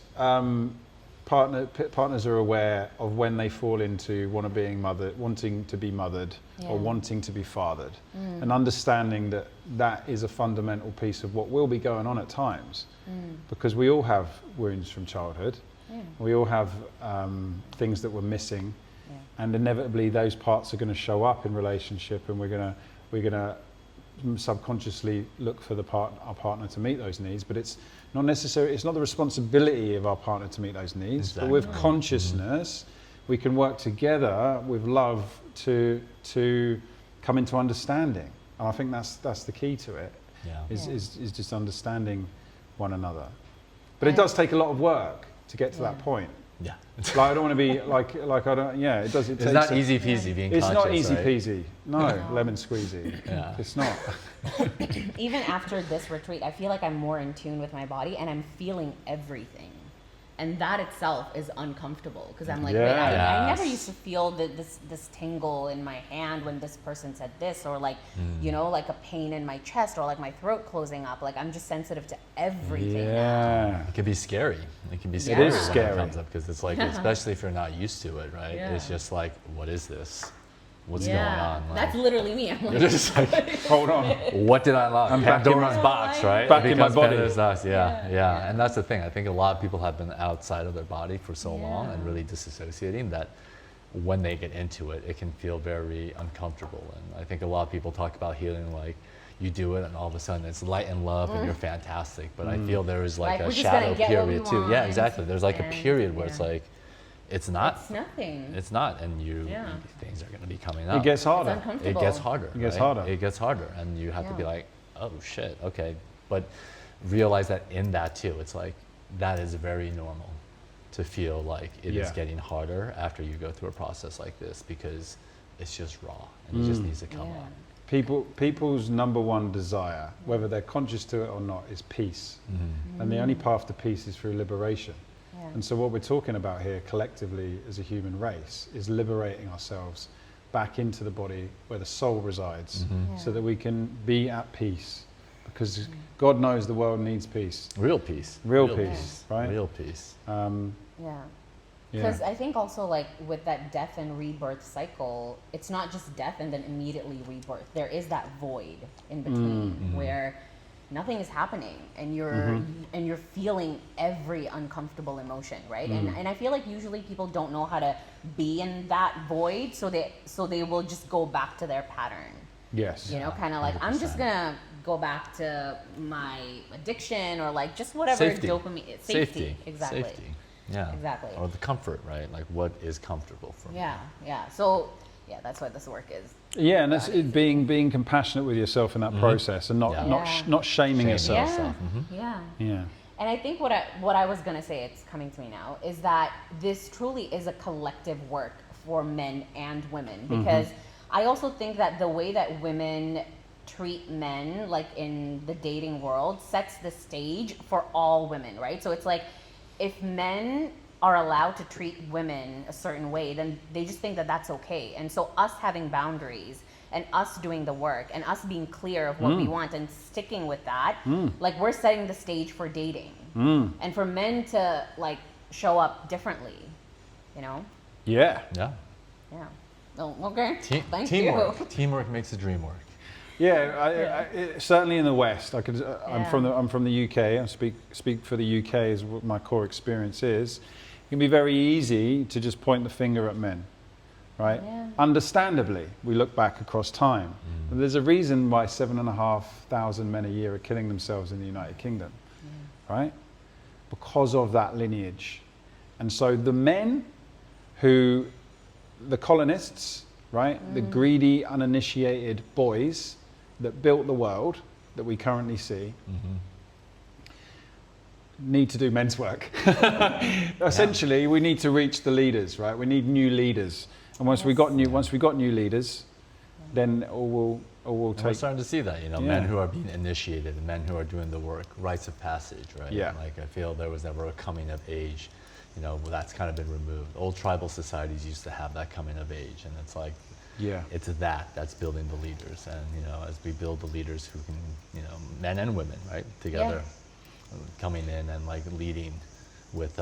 partners are aware of when they fall into wanting to be mothered or wanting to be fathered, and understanding that is a fundamental piece of what will be going on at times, because we all have wounds from childhood. We all have things that we're missing, and inevitably those parts are going to show up in relationship, and we're going to subconsciously look for our partner to meet those needs. But it's not necessarily, it's not the responsibility of our partner to meet those needs. But with consciousness, we can work together with love to come into understanding. And I think that's the key to it. Is just understanding one another. But it does take a lot of work to get to that point. Yeah. Like I don't want to be like I don't. Yeah, it does. It It's takes not a- easy peasy being It's conscious, not easy right? peasy. No, lemon squeezy. Yeah. It's not. Even after this retreat, I feel like I'm more in tune with my body and I'm feeling everything. And that itself is uncomfortable because I'm like, wait, I never Yes. used to feel this tingle in my hand when this person said this, or like, you know, like a pain in my chest, or like my throat closing up. Like I'm just sensitive to everything now. Yeah. It can be scary. It can be It scary is when scary. it comes up because it's like, especially if you're not used to it, right? Yeah. It's just like, what is this? What's Yeah. going on? Like, That's literally me. I'm you're like, just like, Hold on. what did I unlock? I'm back in Pandora's my- box, right? Back It in my becomes body. Pandora's box. Yeah. Yeah. And that's the thing. I think a lot of people have been outside of their body for so long and Yeah. really disassociating that when they get into it, it can feel very uncomfortable. And I think a lot of people talk about healing like you do it and all of a sudden it's light and love and you're fantastic. But I feel there is like Like, a we're just gonna shadow get what we period too. Yeah, want, exactly. There's like a and- period where it's yeah. like, it's not. it's nothing. It's not, and Yeah. things are going to be coming up. It gets It's harder. uncomfortable. It gets harder. It gets right? harder. It gets harder, and you have to be Yeah. like, oh shit, okay. But realize that in that too, it's like that is very normal to feel like it is Yeah. getting harder after you go through a process like this because it's just raw and it just needs to come Yeah. up. People's number one desire, whether they're conscious to it or not, is peace. And the only path to peace is through liberation. Yeah. And so what we're talking about here collectively as a human race is liberating ourselves back into the body where the soul resides so that we can be at peace. Because God knows the world needs peace. Real peace. Real peace, right? Real peace. Yeah. Yeah. Because I think also like with that death and rebirth cycle, it's not just death and then immediately rebirth. There is that void in between where nothing is happening and you're feeling every uncomfortable emotion, right? And I feel like usually people don't know how to be in that void, so they will just go back to their pattern. Yes. You know, kind of like I'm just 100%. gonna go back to my addiction or like just whatever Safety. dopamine. Safety. Exactly. Safety. Yeah. Exactly. Or the comfort, right? Like what is comfortable for me. Yeah. So yeah, that's what this work is. Yeah, and that's it, being compassionate with yourself in that process and not Yeah. not shaming Shaming yourself. yourself. Yeah. Yeah. And I think what I was gonna say, it's coming to me now, is that this truly is a collective work for men and women, because I also think that the way that women treat men, like in the dating world, sets the stage for all women, right? So it's like if men are allowed to treat women a certain way, then they just think that that's okay. And so us having boundaries and us doing the work and us being clear of what we want and sticking with that, like we're setting the stage for dating. And for men to like show up differently, you know? Yeah. Yeah. Yeah. Oh, okay. Thank Teamwork. you. Teamwork makes the dream work. Yeah, certainly in the West. I'm Yeah. from the UK. I speak for the UK is what my core experience is. It can be very easy to just point the finger at men, right? Yeah. Understandably, we look back across time. But there's a reason why 7,500 men a year are killing themselves in the United Kingdom, right? Because of that lineage. And so the men who, the colonists, right? The greedy, uninitiated boys that built the world that we currently see need to do men's work. Essentially, we need to reach the leaders, right? We need new leaders. And once we got new leaders, then all will And we're take. starting to see that, you know, Yeah. men who are being initiated, men who are doing the work, rites of passage, right? Yeah. Like I feel there was never a coming of age, you know, that's kind of been removed. Old tribal societies used to have that coming of age, and it's like, Yeah. it's that's building the leaders, and you know, as we build the leaders who can, you know, men and women, right, together, coming in and like leading with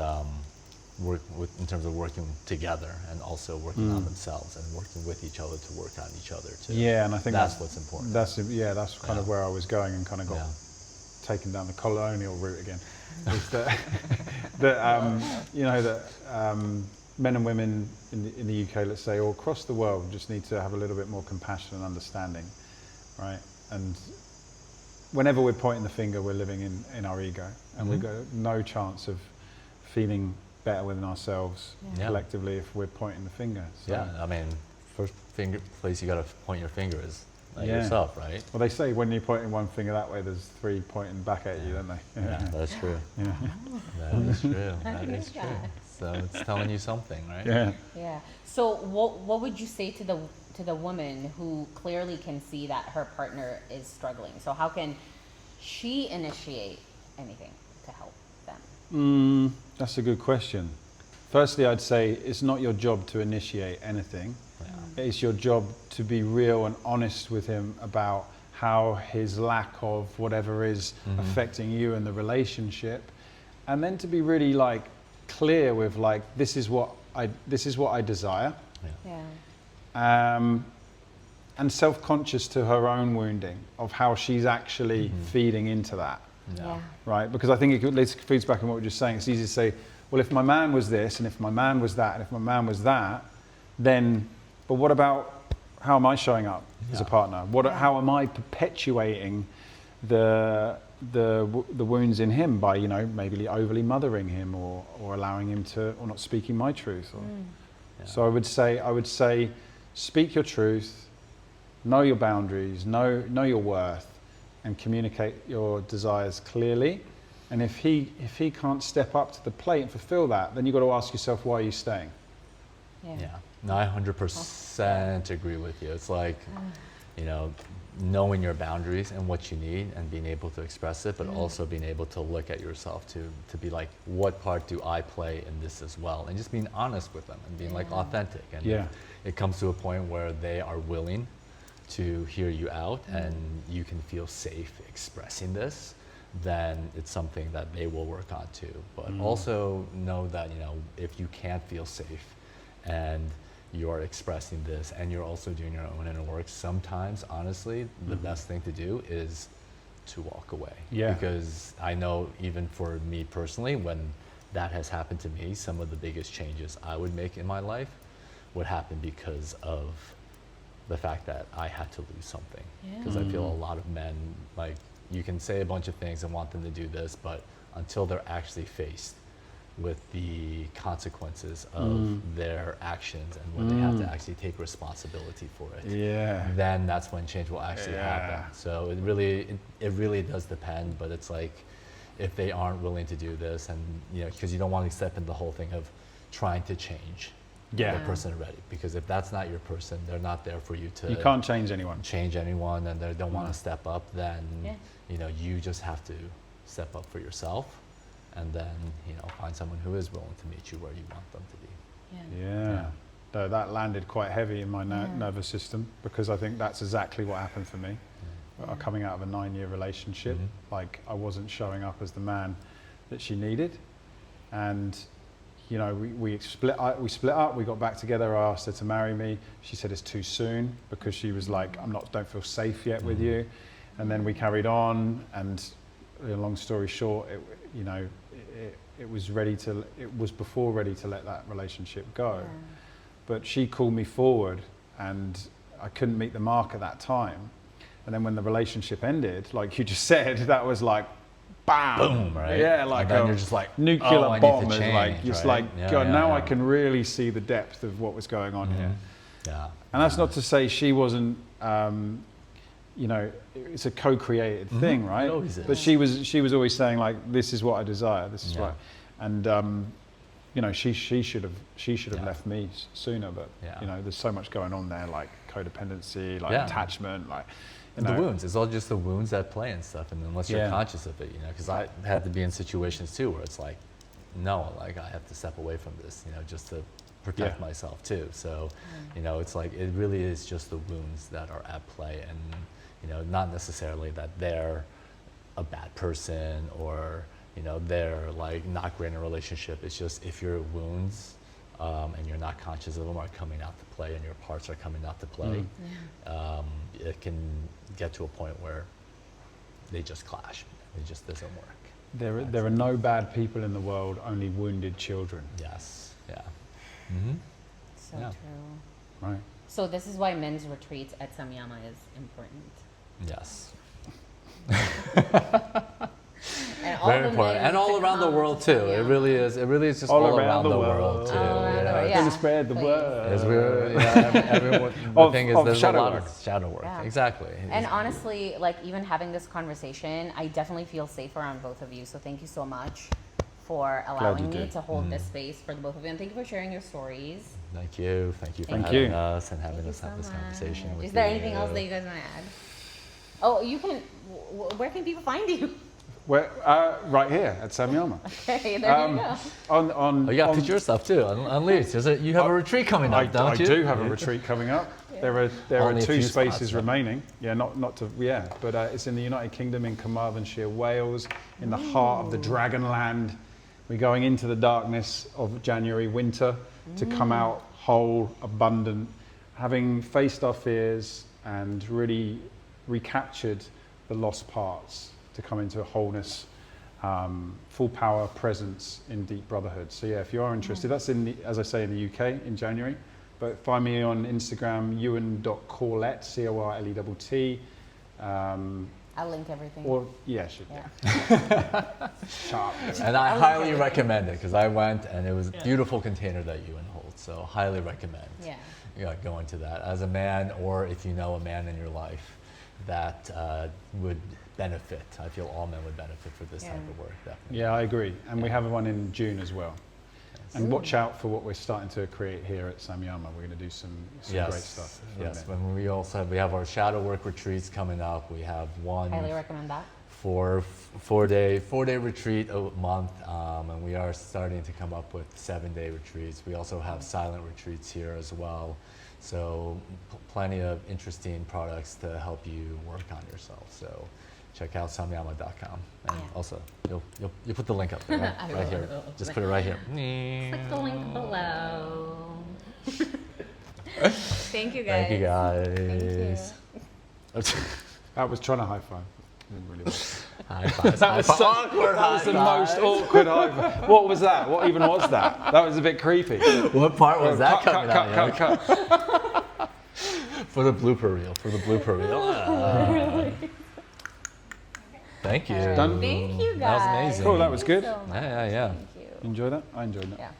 in terms of working together and also working on themselves and working with each other to work on each other too. Yeah, and I think that's what's important. That's kind of where I was going and kind of got Yeah. taken down the colonial route again. Is that you know that men and women in the UK, let's say, or across the world, just need to have a little bit more compassion and understanding, right? And whenever we're pointing the finger, we're living in our ego, and we've got no chance of feeling better within ourselves collectively if we're pointing the finger. So, Yeah, I mean, first place you got to point your finger is at Yeah. yourself, right? well, they say when you're pointing one finger that way, there's three pointing back at you, don't they? Yeah, that's true. Yeah. That is true. That is true. so it's telling you something, right? Yeah. Yeah. So what would you say to the woman who clearly can see that her partner is struggling? So how can she initiate anything to help them? That's a good question. Firstly, I'd say it's not your job to initiate anything. Yeah. It's your job to be real and honest with him about how his lack of whatever is affecting you and the relationship, and then to be really like clear with like this is what I desire, Yeah. and self-conscious to her own wounding of how she's actually feeding into that. Yeah. Right? Because I think it feeds back on what we were just saying. It's easy to say, well, if my man was this, and if my man was that, and if my man was that, then, but what about how am I showing up as a partner? How am I perpetuating the wounds in him by, you know, maybe overly mothering him or allowing him to, or not speaking my truth? So I would say, speak your truth, know your boundaries, know your worth, and communicate your desires clearly. And if he can't step up to the plate and fulfill that, then you've got to ask yourself, why are you staying? Yeah. No, I 100% agree with you. It's like, you know, knowing your boundaries and what you need and being able to express it, but also being able to look at yourself to be like, what part do I play in this as well? And just being honest with them and being like authentic. And if it comes to a point where they are willing to hear you out and you can feel safe expressing this, then it's something that they will work on too. But also know that, you know, if you can't feel safe and you're expressing this and you're also doing your own inner work, sometimes honestly the best thing to do is to walk away. Because I know even for me personally, when that has happened to me, some of the biggest changes I would make in my life would happen because of the fact that I had to lose something. Because I feel a lot of men, like, you can say a bunch of things and want them to do this, but until they're actually faced with the consequences of their actions and when they have to actually take responsibility for it, then that's when change will actually happen. So it really does depend, but it's like, if they aren't willing to do this, and you know, because you don't want to step into the whole thing of trying to change the person already, because if that's not your person, they're not there for you to. You can't change anyone. And they don't want to step up, then you know, you just have to step up for yourself, and then, you know, find someone who is willing to meet you where you want them to be. No, that landed quite heavy in my nervous system, because I think that's exactly what happened for me. Coming out of a 9-year relationship, like, I wasn't showing up as the man that she needed, and you know, we split up. We got back together. I asked her to marry me. She said it's too soon, because she was like, don't feel safe yet with you. And then we carried on, and long story short, it was before ready to let that relationship go. But she called me forward, and I couldn't meet the mark at that time. And then when the relationship ended, like you just said, that was like, bam, boom, right? Yeah, like and then you're just like, nuclear bomb. Is like, just right? like, God, now I can really see the depth of what was going on here. And that's not to say she wasn't, you know, it's a co-created thing, right? It always is. But she was always saying, like, this is what I desire, this is right. And you know, she should have left me sooner, but you know, there's so much going on there, like codependency, like attachment, like. And the wounds, it's all just the wounds that play and stuff, and unless you're conscious of it, you know, because I had to be in situations too where it's like, no, like, I have to step away from this, you know, just to protect myself too. So, you know, it's like, it really is just the wounds that are at play, and, you know, not necessarily that they're a bad person or, you know, they're like not great in a relationship. It's just, if your wounds and you're not conscious of them are coming out to play, and your parts are coming out to play, it can get to a point where they just clash. It just doesn't work. There are no bad people in the world, only wounded children. Yes. Yeah. So true. Right. So this is why men's retreats at Samyama is important. Yes. And all very important, and all around the world too. It really is. It really is just all around the world too. To spread the word. Everyone. The thing is, there's a lot of shadow work. Exactly. And honestly, like, even having this conversation, I definitely feel safer on both of you. So thank you so much for you allowing me did. to hold this space for the both of you. And thank you for sharing your stories. Thank you for Thank having you. us and having Thank you us so have this much. conversation with Is there you. anything else that you guys want to add? Oh, you can. Where can people find you? Right here at Samyama. Okay, there you go. On Oh, you got picture stuff too. Unleashed. You have a retreat coming up, don't you? I do have a retreat coming up. There are Only a 2 few spaces spots, right? remaining. Yeah, but it's in the United Kingdom, in Carmarthenshire, Wales, in the heart of the Dragonland. We're going into the darkness of January winter to come out whole, abundant, having faced our fears and really recaptured the lost parts to come into wholeness, full power presence in deep brotherhood. So yeah, if you are interested, that's as I say, in the UK in January. But find me on Instagram, ewan.corlett, Corlett. I'll link everything. Or yeah, should Yeah. Sharp. And I I'll link highly everything. recommend it because I went and it was a beautiful container that Ewan holds. So highly recommend going to that as a man, or if you know a man in your life that would benefit. I feel all men would benefit for this type of work, definitely. Yeah, I agree. And we have one in June as well. And watch out for what we're starting to create here at Samyama. We're going to do some great stuff. Yes, when we have our shadow work retreats coming up. We have one Highly recommend that. four-day retreat a month, and we are starting to come up with 7-day retreats. We also have silent retreats here as well. So plenty of interesting products to help you work on yourself. So check out samyama.com. And also, you'll put the link up there, right, right here. Just put it right here. Click the link below. Thank you guys. Thank you guys. Thank you. I was trying to high five. Didn't really work. High five. That was the most awkward high five. What was that? What even was that? That was a bit creepy. What part was that coming out? Cut. For the blooper reel. Thank you. Done? Thank you guys. That was amazing. Cool, that was good. Thank you so much. Yeah. Thank you. Enjoy that? I enjoyed that. Yeah.